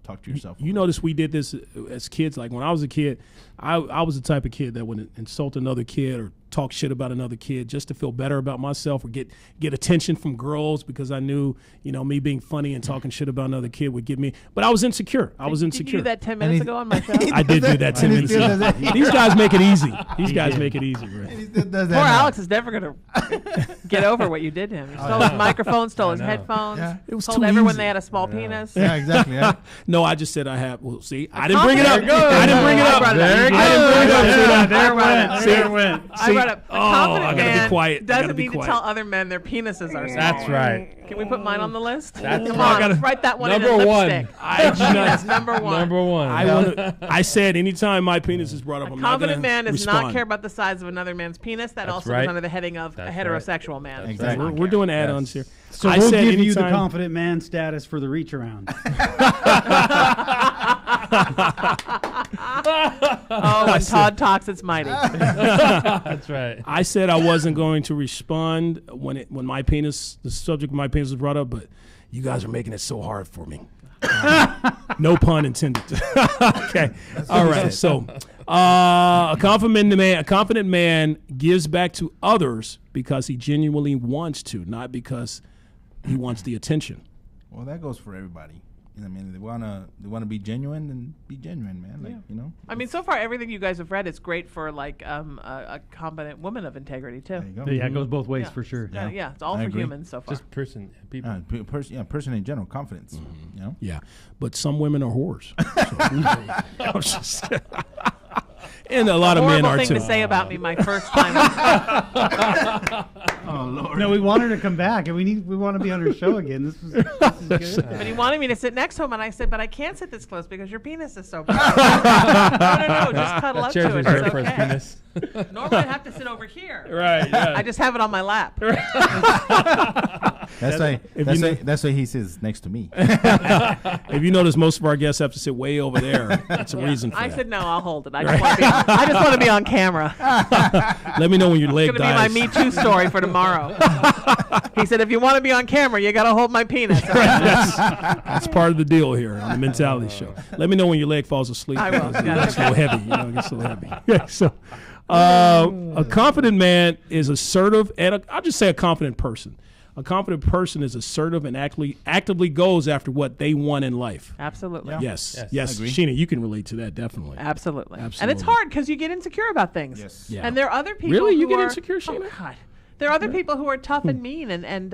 talk to yourself. You notice we did this as kids. Like when I was a kid, I was the type of kid that would insult another kid or talk shit about another kid just to feel better about myself or get attention from girls because I knew, me being funny and talking shit about another kid would get me. But I was insecure. Did you do that 10 minutes ago on my show? I did do that 10 minutes ago. These guys make it easy. These guys make it easy, right? Poor Alex is never going to get over what you did to him. You stole his microphone, stole his headphones. Yeah. It was told too everyone easy. they had a small penis. Yeah, exactly. Yeah. No, I just said I have. Well, see, I didn't bring it up. There it goes. I didn't bring it up. I brought it up. I didn't bring it up. See that? There it went. See? There it went. I brought up. A confident I gotta be man quiet. I gotta doesn't be need to quiet. tell other men their penises are small. That's right. Can we put mine on the list? That's Come right. on, let's write that one Number in one. lipstick. I do not- That's number one. Number one. I said anytime my penis is brought up, A I'm not confident gonna man does respond. not care about the size of another man's penis. That That's also right. goes under the heading of That's a heterosexual man. That's Exactly. right. We're doing add-ons here. So I we'll said give you the anytime- confident man status for the reach around. Oh, when Todd talks, it's mighty. That's right. I said I wasn't going to respond when the subject of my penis was brought up, but you guys are making it so hard for me. No pun intended. Okay. All right. So, a confident man gives back to others because he genuinely wants to, not because he wants the attention. Well, that goes for everybody. You know what I mean? They wanna be genuine, then be genuine, man. Like I mean, so far everything you guys have read is great for like a competent woman of integrity too. There you go. Yeah, it goes both ways Yeah. for sure. Yeah, it's all I for agree. humans so far. Just people. Person in general, confidence. You know. Yeah, but some women are whores. So, I'm just- and a lot of men Horrible are thing too. to say about me my first time. Oh Lord. No, we want her to come back, and we want to be on her show again. This is good. But he wanted me to sit next to him, and I said, "But I can't sit this close because your penis is so big." No, just cuddle up Chairs to it. reserved It's for his okay. penis. Normally, I'd have to sit over here. Right. Yeah. I just have it on my lap. That's why he sits next to me. If you notice, most of our guests have to sit way over there. That's a reason for I that. said, "No, I'll hold it. I just want to be on camera." Let me know when your leg It's going to be my dies. Me Too story for tomorrow. He said, "If you want to be on camera, you got to hold my penis." That's part of the deal here on the Mentality Show. Let me know when your leg falls asleep. I will. Because it gets a little heavy. It gets a little heavy. Yeah, so, a confident man is assertive, and I'll just say a confident person. A confident person is assertive and actively goes after what they want in life. Absolutely. Yes. I Yes. agree. Sheena, you can relate to that, definitely. Absolutely. And it's Absolutely. hard because you get insecure about things. Yes. Yeah. And there are other people Really? You who get are, insecure, Oh, Sheena? God. There are other people who are tough and mean and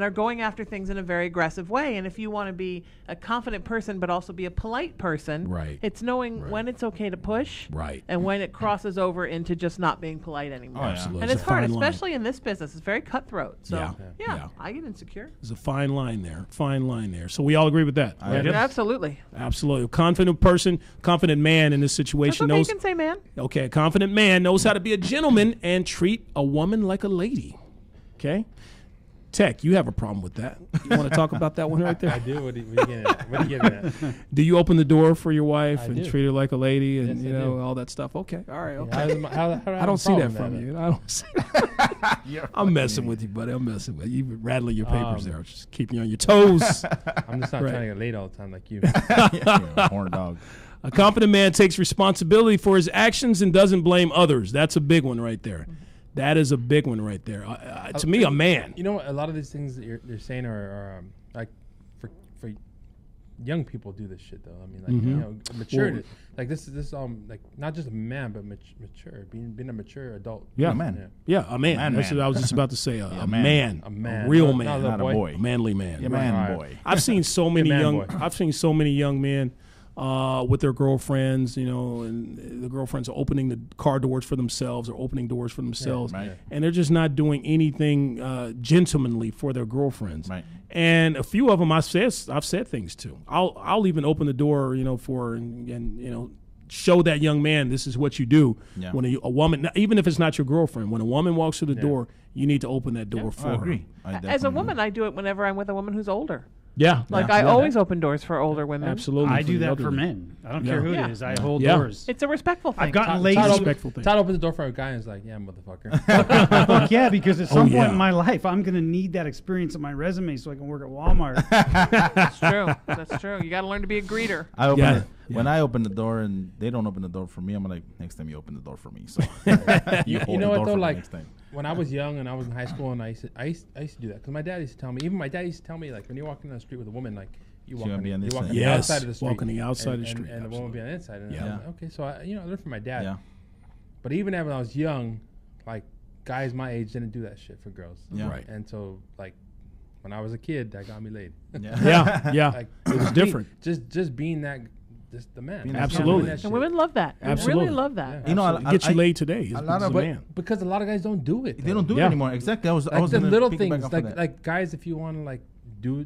are going after things in a very aggressive way. And if you want to be a confident person but also be a polite person, Right. it's knowing when it's okay to push Right. and when it crosses over into just not being polite anymore. Oh, yeah. Absolutely. And There's it's a hard, fine line. especially in this business. It's very cutthroat. So, Yeah. yeah, Yeah. I get insecure. There's a fine line there. Fine line there. So we all agree with that. I right? agree. Absolutely. Absolutely. A confident person, confident man in this That's situation okay. You knows. can say man. Okay, a confident man knows how to be a gentleman and treat a woman like a lady. Okay? Tech, you have a problem with that. You want to talk about that one right I there? do. What are you getting at? What are you getting at? Do you open the door for your wife I and do. treat her like a lady and Yes, I do. all that stuff? Okay. All right. Okay. How do I don't see that from you. I don't see I'm messing with you, buddy. I'm messing with you. You're rattling your papers there. Just keeping you on your toes. I'm just not Right. trying to get laid all the time like you. Yeah, horn dog. A confident man takes responsibility for his actions and doesn't blame others. That's a big one right there. That is a big one right there. To me, a man. You know what? A lot of these things that you're saying are like for young people do this shit though. I mean, like you know, mature. Well- Like this like not just a man, but mature. Being a mature adult. Yeah. A man. Yeah, a man. Man, That's man. what I was just about to say. A man. man. A man. A real Not- man. not a Not a boy. boy. A manly man. Yeah, Right. man, Right. boy. I've seen so many man young. boy. I've seen so many young men with their girlfriends. You know, and the girlfriends are opening the car doors for themselves or opening doors for themselves, right. and they're just not doing anything gentlemanly for their girlfriends. Right. And a few of them I've said things to. I'll even open the door, you know, for her and you know, show that young man this is what you do. Yeah. When a woman, even if it's not your girlfriend, when a woman walks through the door, you need to open that door for I her. agree. As a woman, I do it whenever I'm with a woman who's older. Yeah. Like I always open doors for older women. Absolutely. I do the that for elderly. men. I don't care who Yeah. it is. I hold Yeah. doors. It's a respectful thing. I've gotten Todd lazy. Respectful thing. Todd opens the door for a guy and is like, "Yeah, motherfucker." Fuck yeah, because at some yeah. point in my life, I'm going to need that experience on my resume so I can work at Walmart. That's true. That's true. You got to learn to be a greeter. I open Yeah. it. When I open the door and they don't open the door for me, I'm like, next time you open the door for me. So You hold know the what door though? for me Like next time. when I was young and I was in high school and I used to do that because my dad used to tell me. Even my dad used to tell me like when you're walking down the street with a woman, like you walk gonna on be on you this walk side. on the Yes, outside of the street, walk on the outside of the and- street, and the woman be on the inside. And Yeah. I'm like, okay, so I learned from my dad. Yeah. But even when I was young, like guys my age didn't do that shit for girls. Yeah. Right. And so like when I was a kid, that got me laid. Yeah. Yeah. Like it was different. Just being that, just the man. Being Like, Absolutely. doing that And shit. women love that. They Absolutely. really love that. Yeah. You know, Absolutely. Get you laid today. a lot It's of- a man. Because a lot of guys don't do it. They don't do Yeah. it anymore. Exactly. I was Like the gonna little piggyback things, off of like that. like guys, if you want to like do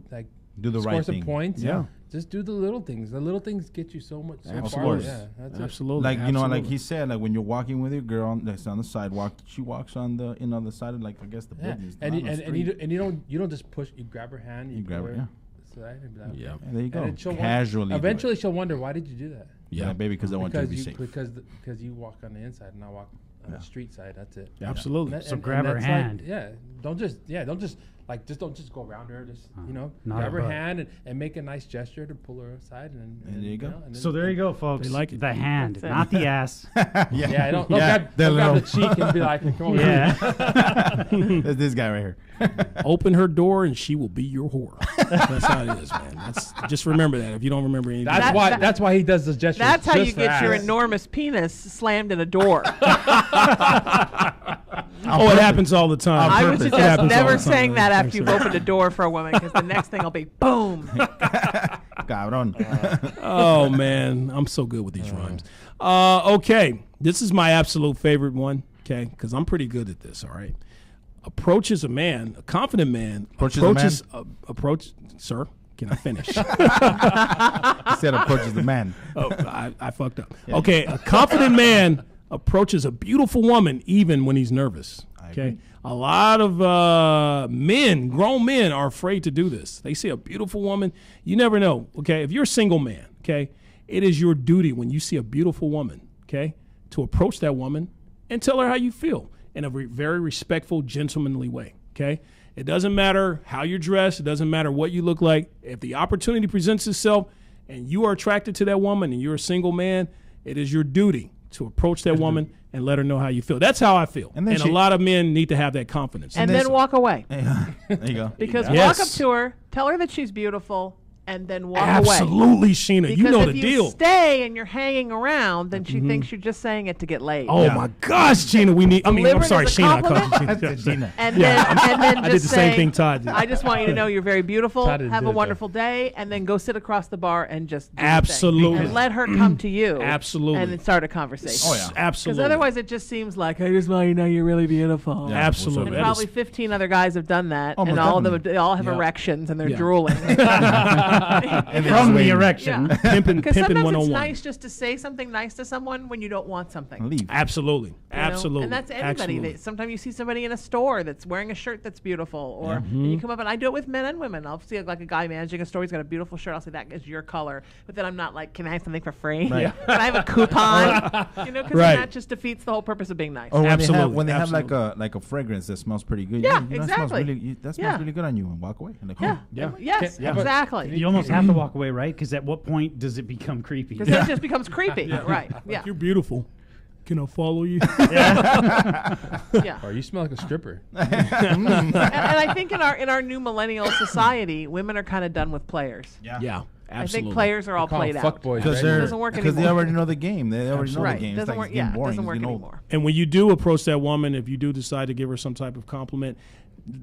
Do the score right some thing. points, Yeah. just do the little things. The little things get you so much. So Of far. course. Yeah, that's it. Absolutely. Like you know, like Absolutely. he said, like when you're walking with your girl that's on the sidewalk, she walks on the the side of like I guess the Yeah. buildings. And not you, on the and you street. don't- you don't just push. You grab her hand. You grab pull her, yeah. Side and be like, Yeah. okay. And there you go. And then she'll Casually. do it. Eventually, she'll wonder why did you do that? Yeah, baby, because I want you to be safe. Because you walk on the inside and I walk on the street side. That's it. Absolutely. And that- So and grab her that's hand. Like, don't just go around her. Just not grab a her butt. hand and make a nice gesture to pull her aside. And there you go. and then- So there you go, folks. They like it. The hand, That's it. not the ass. Yeah, don't Yeah, grab, the don't grab little- the cheek and be like, come on. Yeah. That's this guy right here. Open her door and she will be your whore. That's how it is, man. Just remember that. If you don't remember anything, That's why he does this gesture. That's how you just for get your ass. enormous penis slammed in a door. oh, it happens all the time. I would purpose. It suggest happens all never the time. saying that after you've opened a door for a woman, because the next thing will be boom. Cabron. Oh man, I'm so good with these rhymes. Okay, this is my absolute favorite one. Okay, because I'm pretty good at this. All right, approaches a man, a confident man. Approaches Sir, can I finish? He said approaches the man. Oh, I fucked up. Okay, a confident man approaches a beautiful woman even when he's nervous. Okay, agree. a lot of men, grown men, are afraid to do this. They see a beautiful woman. You never know. Okay, if you're a single man, okay, it is your duty when you see a beautiful woman, okay, to approach that woman and tell her how you feel in a very respectful, gentlemanly way. Okay. It doesn't matter how you're dressed. It doesn't matter what you look like. If the opportunity presents itself and you are attracted to that woman and you're a single man, it is your duty to approach that woman and let her know how you feel. That's how I feel. And And, then a lot of men need to have that confidence. And then walk away. There you go. Because walk Yes. up to her, tell her that she's beautiful, and then walk away. Absolutely, Sheena. Because You know if the you deal. stay and you're hanging around, then she thinks you're just saying it to get laid. Oh my gosh, Sheena, I'm Deliver it sorry, as a Sheena. I called you compliment? Sheena. Gina. And Yeah, then I just did the same say, thing Todd did. I just want you to know you're very beautiful. Todd didn't Have do a it, though. wonderful day, and then go sit across the bar and just do your thing. Absolutely. And let her come to you. Absolutely. And then start a conversation. Oh, yeah. Absolutely. Because otherwise, it just seems like I just want you to know you're really beautiful. Yeah. Absolutely. And That probably is- 15 other guys have done that, Oh, and most all of them, definitely. they all have Yeah. erections, and they're Yeah. drooling. From the erection. Yeah. pimping Because sometimes 101. it's nice just to say something nice to someone when you don't want something. Leave. Absolutely. you know? Absolutely. And that's anybody. Absolutely. Sometimes you see somebody in a store that's wearing a shirt that's beautiful, or and you come up, and I do it with men and women. I'll see like a guy managing a store. He's got a beautiful shirt. I'll say that is your color, but then I'm not like, can I have something for free? Right. Can I have a coupon? You know, because Right. that just defeats the whole purpose of being nice. Or when Absolutely, they have like absolutely. a fragrance that smells pretty good. Yeah, That smells exactly. that smells Yeah. really good on you, and walk away. And like, Yeah. oh, Yeah. Yes. Yeah, but- Exactly. You almost have to walk away, right? Because at what point does it become creepy? Because then it just becomes creepy. Right. Yeah. You're beautiful. Can I follow you? Yeah. Or you smell like a stripper. and I think in our new millennial society, women are kind of done with players. yeah. I Absolutely. think players are all Call them played out. fuckboys, because right? they're doesn't work because they anymore. already know the game. They already know Right. the game. It's Doesn't like work. it's getting Yeah. boring. Doesn't It's work getting old. anymore. And when you do approach that woman, if you do decide to give her some type of compliment,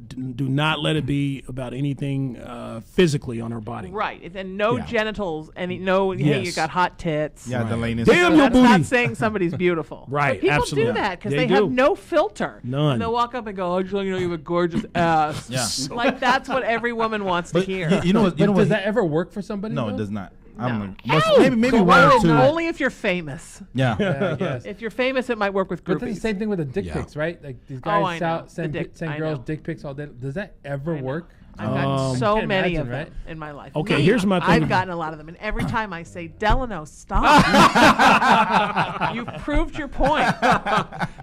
do not let it be about anything physically on her body. Right. And no Yeah. genitals. Hey, you Yes. got hot tits. Yeah, Right. Delaney. Damn your That's booty. not saying somebody's beautiful. Right, But people absolutely. do that because They they have do. no filter. None. And they'll walk up and go, "Oh, just let you know you have a gorgeous ass." Yeah. Like that's what every woman wants to hear. You know what? You know But what? does that ever work for somebody? No, though? it does not. maybe one or two. Only if you're famous. Yeah. Yeah, I guess. If you're famous, it might work with But that's the groupies. same thing with the dick Yeah. pics, right? Like these Oh, guys I know. send I girls know. dick pics all day. Does that ever work? I've gotten so Can't many imagine, of right? them in my life. Okay, here's my thing. I've gotten a lot of them, and every time I say, Delano, stop. You've proved your point.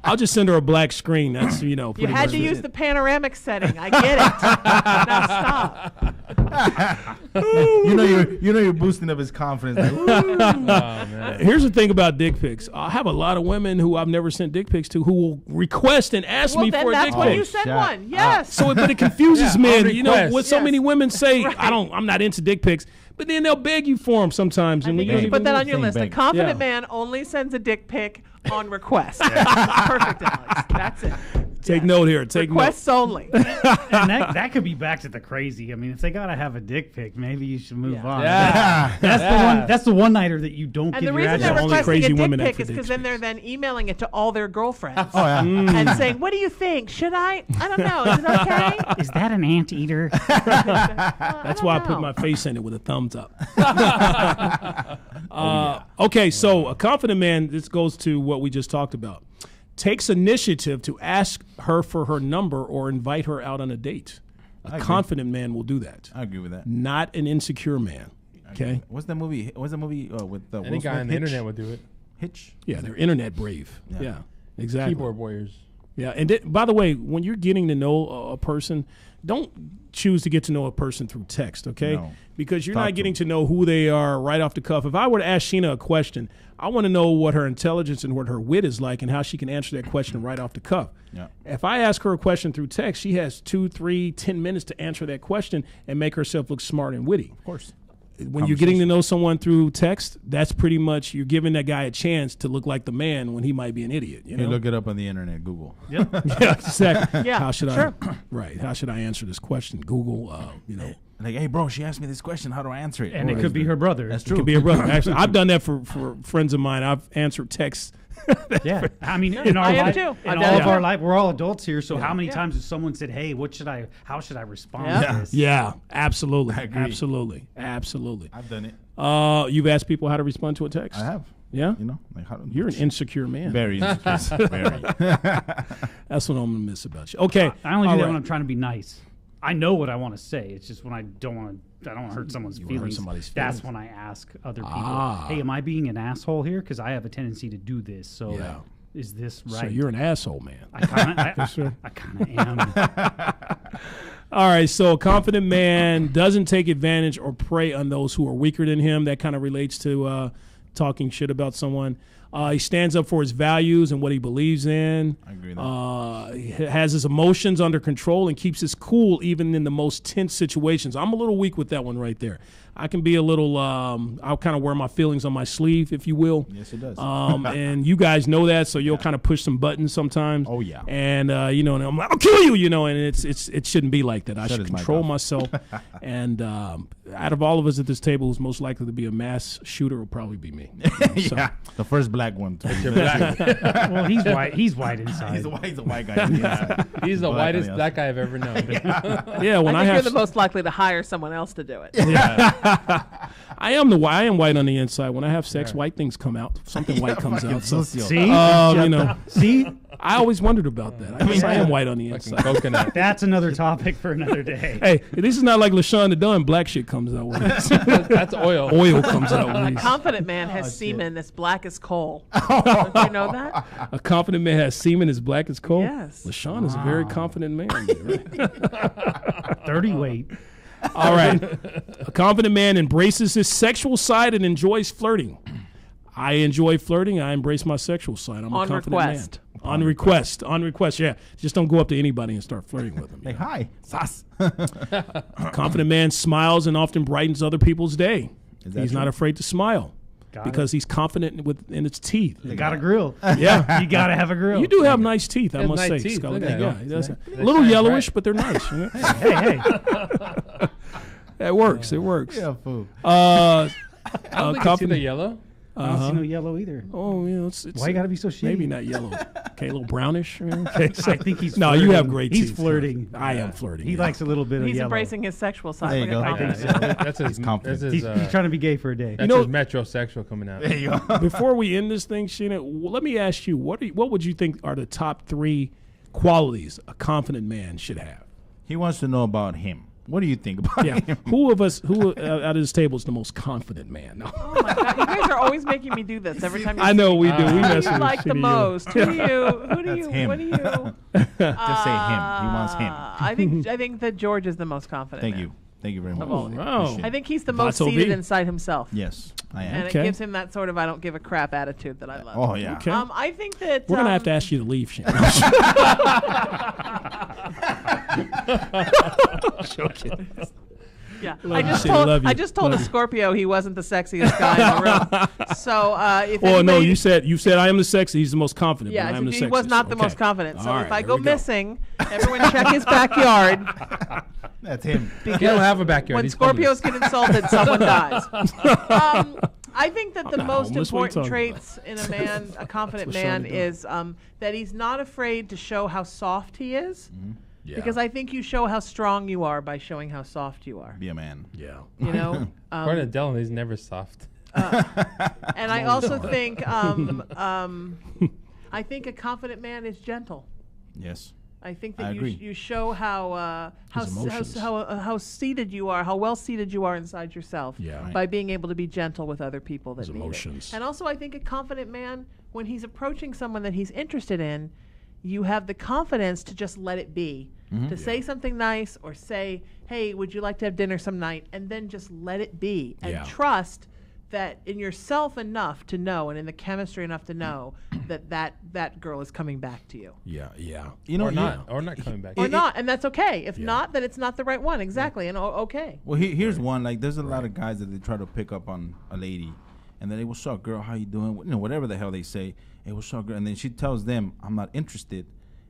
I'll just send her a black screen. That's You pretty had much to it. use the panoramic setting. I get it. Now stop. You're boosting up his confidence. Like, ooh. Oh man. Here's the thing about dick pics. I have a lot of women who I've never sent dick pics to who will request and ask Well, me then for a that's dick when pic. you send shut one. Yes. So, but it confuses Yeah, men. on You know request. what? So Yes. many women say, Right. I'm not into dick pics, but then they'll beg you for them sometimes. I And think you you don't should even put that know. on your Same list. A bag. confident Yeah. man only sends a dick pic on request. Perfect, Alex. That's it. Take note here. Take note. Requests only. And that could be back to the crazy. I mean, if they gotta have a dick pic, maybe you should move Yeah. on. Yeah. That's the one nighter that you don't And give the your reason address. they're Only requesting crazy a dick women pic have is dick because then they're then emailing it to all their girlfriends Oh yeah. and saying, "What do you think? Should I? I don't know. Is it okay?" Is that an anteater? That's why I put my face in it with a thumbs up. Okay, so a confident man, this goes to what we just talked about, takes initiative to ask her for her number or invite her out on a date. A confident man will do that, I agree with that. not an insecure man. Okay? What's the movie? What's the movie with the Any guy on the internet would do it. Hitch? Yeah, they're internet brave. Yeah, exactly. Keyboard warriors. Yeah, and by the way, when you're getting to know a person, don't choose to get to know a person through text, okay? No. Because you're Talk not to getting them. to know who they are right off the cuff. If I were to ask Sheena a question, I want to know what her intelligence and what her wit is like and how she can answer that question right off the cuff. Yeah. If I ask her a question through text, she has 2, 3, 10 minutes to answer that question and make herself look smart and witty. Of course. When you're getting to know someone through text, that's pretty much you're giving that guy a chance to look like the man when he might be an idiot. You You know? look it up on the internet, Google. Yeah, exactly. Yeah, How should sure. How should I answer this question? Google, Like, hey, bro, she asked me this question. How do I answer it? And Or it is could be the- her brother. That's it true. could be a brother. Actually, I've done that for friends of mine. I've answered texts. Yeah, I mean, in our I have life, too. in I've all done of it our too. life, we're all adults here. So how many Yeah. times has someone said, "Hey, how should I respond Yeah. to this?" Yeah, absolutely, I agree. absolutely. I've done it. You've asked people how to respond to a text. I have. Yeah, You know, like how you're an insecure man. very insecure. Very. That's what I'm gonna miss about you. Okay, I only do all that right. when I'm trying to be nice. I know what I want to say. It's just when I don't want to hurt someone's You wanna hurt feelings. somebody's That's feelings. when I ask other people, Ah. "Hey, am I being an asshole here? Because I have a tendency to do this. So Yeah. is this right?" So you're an asshole, man. I kind of, sir. I kind of am. All right, so a confident man doesn't take advantage or prey on those who are weaker than him. That kind of relates to talking shit about someone. He stands up for his values and what he believes in. I agree with that. He has his emotions under control and keeps his cool even in the most tense situations. I'm a little weak with that one right there. I can be a little, I'll kind of wear my feelings on my sleeve, if you will. Yes, it does. And you guys know that, so you'll kind of push some buttons sometimes. Oh, yeah. And and I'm like, I'll kill you, and it shouldn't be like that. I Shut should his mic control off. myself. And out of all of us at this table, who's most likely to be a mass shooter will probably be me. So, yeah, the first black one. You're black. Well, he's white. He's white inside. He's a white guy. on the inside. He's the Black on whitest the black guy I've ever known. yeah, when I I think you're have the most likely to hire someone else to do it. I am white on the inside. When I have sex, white things come out. Something white comes Fucking out. So, See, see, I always wondered about that. I guess I am white on the Fucking inside. coconut. that's another topic for another day. Hey, this is not like LaShawn the Dunn. Black shit comes out when it's That's oil. oil comes out when A he's, confident man has semen as black as coal. Don't you know that? a confident man has semen as black as coal. Yes. LaShawn is a very confident man. Right? 30 weight. All right. A confident man embraces his sexual side and enjoys flirting. I enjoy flirting. I embrace my sexual side. I'm On a confident request. man. On request. On request. Yeah. Just don't go up to anybody and start flirting with them. Like, hi, sas. A confident man smiles and often brightens other people's day. Is that He's not true? afraid to smile Got because he's confident in its teeth. They got a grill. Yeah. You got to have a grill. You do have nice teeth, I has must say. nice teeth. Scully. Look at Yeah, that. he does. They A little shine yellowish, bright. but they're nice. Yeah. Hey, hey. That works. It works. Yeah, fool. I don't think you see confident- the yellow. I don't see no yellow either. Oh, yeah. It's Why you gotta be so shitty? Maybe not yellow. Okay, a little brownish. Okay, so- I think he's No, flirting. you have great teeth. He's flirting. I am flirting. He yeah. likes a little bit of He's yellow. embracing his sexual side. There you like a go. compliment. That's his. confident. That's his, He's trying to be gay for a day. That's his metrosexual coming out. There you go. Before we end this thing, Sheena, let me ask you, what would you think are the top 3 qualities a confident man should have? He wants to know about him. What do you think about Yeah. him? Who out of this table is the most confident man? No. Oh my God, you guys are always making me do this every time. I know we do. We Who mess do you with like the Sheena, most? Who do you? Who do That's you? him. What do you? Just say him. He wants him. I think that George is the most confident. Thank man. you. Thank you very much. all. Wow. Appreciate I it. think he's the most Vato seated V. inside himself. Yes, I am. And Okay. it gives him that sort of I don't give a crap attitude that I love. Oh yeah. Okay. I think that We're going to have to ask you to leave, Sheena. Joking. Yeah, Love I you, just Sheena, told love you. I just told Love a you. Scorpio he wasn't the sexiest guy in the room. So if Oh, no, anybody- you said I am the sexy. He's the most confident. yeah, but I am the he was sexiest. not the Okay. most confident. So All if right, I there go we go. missing, everyone check his backyard. That's him. He don't have a backyard. When He's Scorpios homeless. get insulted, someone dies. I think that the not most homeless. What are you important talking traits in a man, a confident That's what man, Shirley is that he's not afraid to show how soft he is. Yeah. Because I think you show how strong you are by showing how soft you are. Be a man. Yeah. You know. According to Dylan, he's never soft. And I also think I think a confident man is gentle. Yes. I think I that agree. you show how emotions. how seated you are, how well seated you are inside yourself, Yeah. Right. by being able to be gentle with other people that His need emotions. it. And also, I think a confident man, when he's approaching someone that he's interested in, you have the confidence to just let it be, to say something nice or say, "Hey, would you like to have dinner some night?" and then just let it be and Yeah. trust that in yourself enough to know, and in the chemistry enough to know that girl is coming back to you. Yeah. Yeah. You know, Or not coming back. Or not, and that's okay. If Yeah. not, then it's not the right one. Exactly, and okay. Well, here's one. Like, there's a lot of guys that they try to pick up on a lady, and then, hey, what's up, girl? How you doing? You know, whatever the hell they say. Hey, what's up, girl? And then she tells them, I'm not interested.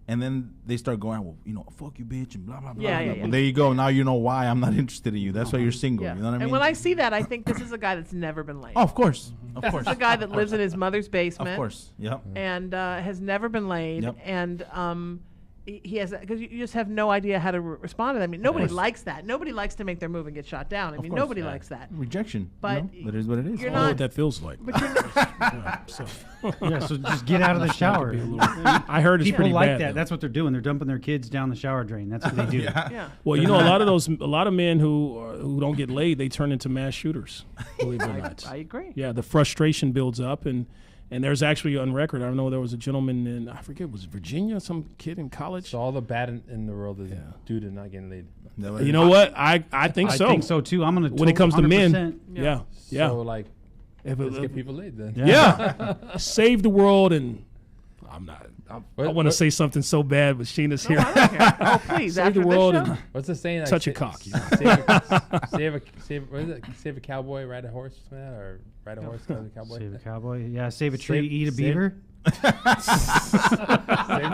And then they start going, well, you know, fuck you, bitch, and blah, blah, blah. Yeah, blah. yeah, yeah. Well, there you go. Now you know why I'm not interested in you. That's why you're single. Yeah. You know what I mean? And when I see that, I think this is a guy that's never been laid. Oh, of course. Of course. This is a guy that lives in his mother's basement. Of course. Yep. And has never been laid. Yep. And he has, because you just have no idea how to respond to that. I mean, nobody course. likes that. Nobody likes to make their move and get shot down. I mean, course, nobody yeah. likes that. Rejection. But you know? That is what it is. you're I know not- what that feels like. But you're not, Yeah, so- Yeah, so just get out of the shower. I heard it's People pretty like bad, that. though. That's what they're doing. They're dumping their kids down the shower drain. That's what they do. yeah. Well, you know, a lot of men who don't get laid, they turn into mass shooters. Believe it or not. I agree. Yeah, the frustration builds up, and there's actually on record. I know there was a gentleman in, I forget, was it Virginia, some kid in college. So all the bad in the world is due to not getting laid. You know what? I think I so. think so too. I'm gonna When it comes to men, 100%. yeah. So like, If let's it- get people laid then. yeah. Save the world, and I'm not. I What- want to what- say something so bad, but Sheena's No, here. I don't care. Oh, please. Save after the this world show? and What's the saying? Like, touch a cock. You know? Save a cowboy, ride a horse, man, or ride a horse, ride a cowboy. Save a cowboy. Yeah, save a tree, Save- eat a save- beaver. Save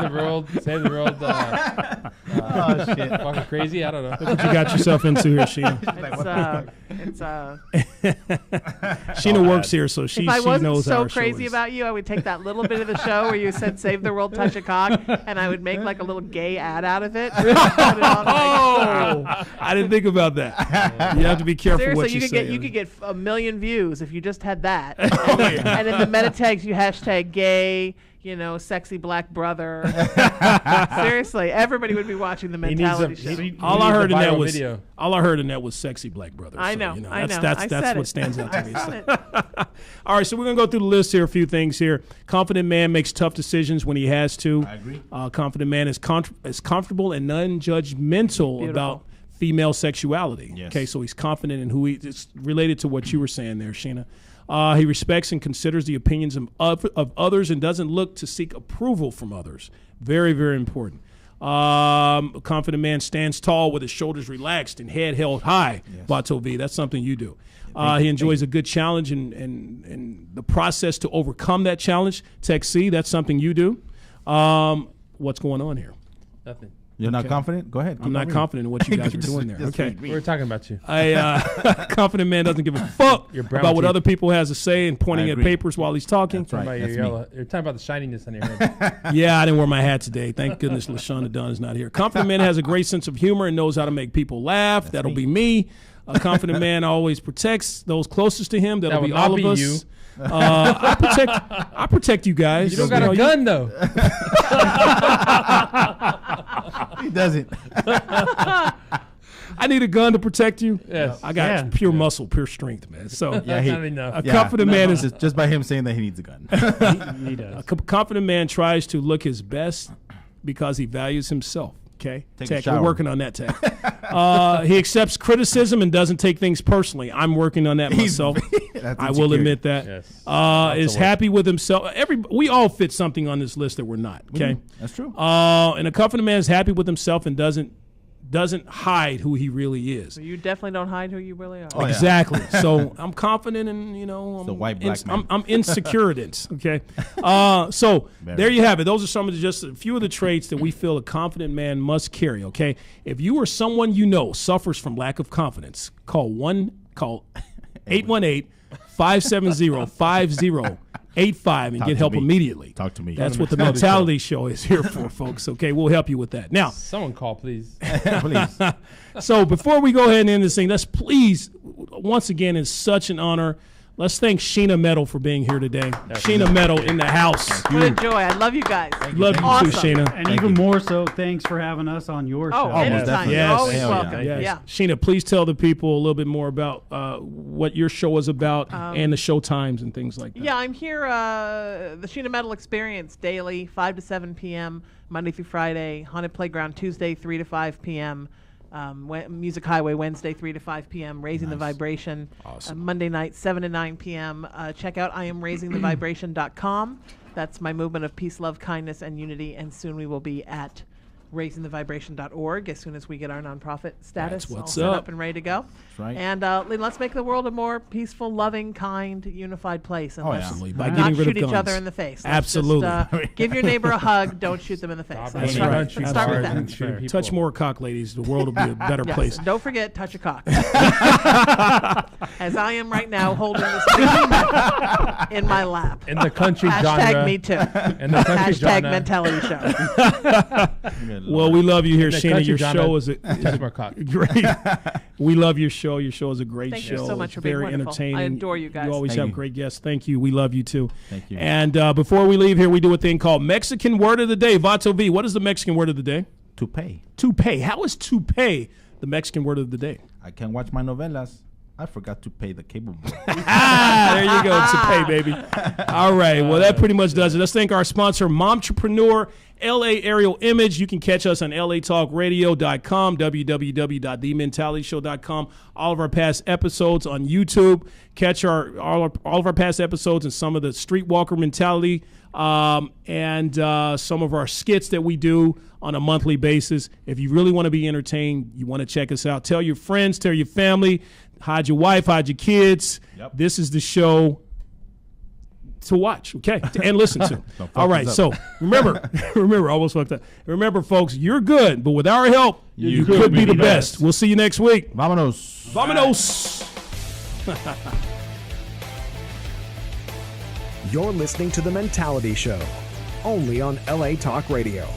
the world. Save the world. Oh, shit. Fucking crazy. I don't know. What you got yourself into here, Sheena? Sheena works here, so she If I wasn't knows so our crazy shows. about you, I would take that little bit of the show where you said "Save the World, Touch a Cock," and I would make like a little gay ad out of it. Put it on, like, Oh, I didn't think about that. You have to be careful seriously, what you could say. get 1 million views if you just had that. And in the meta tags, you hashtag gay. You know, sexy black brother. Seriously, everybody would be watching the He needs mentality a- show. he- All he I needs heard a in that viral was video. all I heard in that was sexy black brother. I So, know, you know, I that's know. that's I that's said what it. stands out to me. I said it. All right, so we're gonna go through the list here. A few things here. Confident man makes tough decisions when he has to. I agree. Confident man is comfortable and non-judgmental about female sexuality. Yes. Okay, so he's confident in who he. It's related to what you were saying there, Sheena. He respects and considers the opinions of others and doesn't look to seek approval from others. Very, very important. A confident man stands tall with his shoulders relaxed and head held high. Yes. Vato V, that's something you do. He enjoys a good challenge and the process to overcome that challenge. Tech C, that's something you do. What's going on here? Nothing. You're not confident? Go ahead. I'm not confident in what you guys are doing there. Okay. We were talking about you. Confident man doesn't give a fuck Your brown about what teeth. other people has to say and pointing I at agree. papers while he's talking. That's right. About That's your me. yellow. You're talking about the shininess on your head. Yeah, I didn't wear my hat today. Thank goodness LaShonda Dunn is not here. Confident man has a great sense of humor and knows how to make people laugh. That'll be me. A confident man always protects those closest to him. That'll That be will all not of be us. you. I protect you guys. You don't got a gun though. He doesn't. I need a gun to protect you. Yes. I got Yeah. pure muscle, pure strength, man. So Yeah, That's not enough. a confident man is just by him saying that he needs a gun. He does. a confident man tries to look his best because he values himself. Okay, Take a Tech, we're shower. working on that, Tech. He accepts criticism and doesn't take things personally. I'm working on that myself. That's I will insecurity. admit that. Yes. Is of work. happy with himself. We all fit something on this list that we're not. Okay, That's true. and a confident man is happy with himself and doesn't hide who he really is. So you definitely don't hide who you really are. Oh, yeah. Exactly. So I'm confident in, I'm, the white black man. I'm insecure. Okay. So there you have it. Those are some of just a few of the traits that we feel a confident man must carry. Okay. If you or someone you know suffers from lack of confidence, call 818-570-5085 and get to help me. immediately. Talk to me. That's what the Mentality Show is here for, folks. Okay. We'll help you with that. Now, Someone call, please. Please. so before we go ahead and end this thing, let's please, once again, it's such an honor. Let's thank Sheena Metal for being here today. Sheena Metal in the house. What a joy. I love you guys. Love you Awesome. too, Sheena. And even more so, thanks for having us on your Oh, show. anytime. definitely. You're Yes. always Hell yeah. welcome. Yes. Yeah. Sheena, please tell the people a little bit more about what your show is about and the show times and things like that. Yeah, I'm here, the Sheena Metal Experience daily, 5 to 7 p.m., Monday through Friday, Haunted Playground Tuesday, 3 to 5 p.m., Music Highway Wednesday, 3 to 5 p.m., Raising the Vibration, Monday night, 7 to 9 p.m. Check out IamRaisingTheVibration.com. That's my movement of peace, love, kindness, and unity, and soon we will be at raisingthevibration.org as soon as we get our nonprofit status That's what's all set up. up and ready to go. That's right. And let's make the world a more peaceful, loving, kind, unified place. And Oh, let's yeah. Absolutely. By not getting rid shoot of each guns. other in the face. Let's Absolutely. Just, give your neighbor a hug. Don't shoot them in the face. Stop Let's it. start, right. let's start with Absolutely. that. Shooting people. Touch more cock, ladies. The world will be a better Yes. place. Don't forget, touch a cock. As I am right now holding this in my lap. In the country Hashtag genre. me too. In the country Hashtag genre. mentality show. Well, we love you here, In the Sheena. country Your genre, show is touch more cock. great. We love your show. Your show is a great Thank show. you so much It's for being very wonderful. entertaining. I adore you guys. You always Thank have you. great guests. Thank you. We love you too. Thank you. And before we leave here, we do a thing called Mexican Word of the Day. Vato V, what is the Mexican Word of the Day? To pay. Toupee. How is toupee the Mexican Word of the Day? I can watch my novelas. I forgot to pay the cable bill. There you go. Toupee, baby. All right. Well, that pretty much does it. Let's thank our sponsor, Momtrepreneur, LA Aerial Image. You can catch us on latalkradio.com, www.thementalityshow.com. All of our past episodes on YouTube. Catch all of our past episodes and some of the Streetwalker mentality and some of our skits that we do on a monthly basis. If you really want to be entertained, you want to check us out. Tell your friends, tell your family, hide your wife, hide your kids. Yep. This is the show to watch, okay, and listen to. fuck All right, this so up. remember, almost fucked up. Remember, folks, you're good, but with our help, you could be the best. We'll see you next week. Vámonos. Vámonos. You're listening to The Mentality Show, only on LA Talk Radio.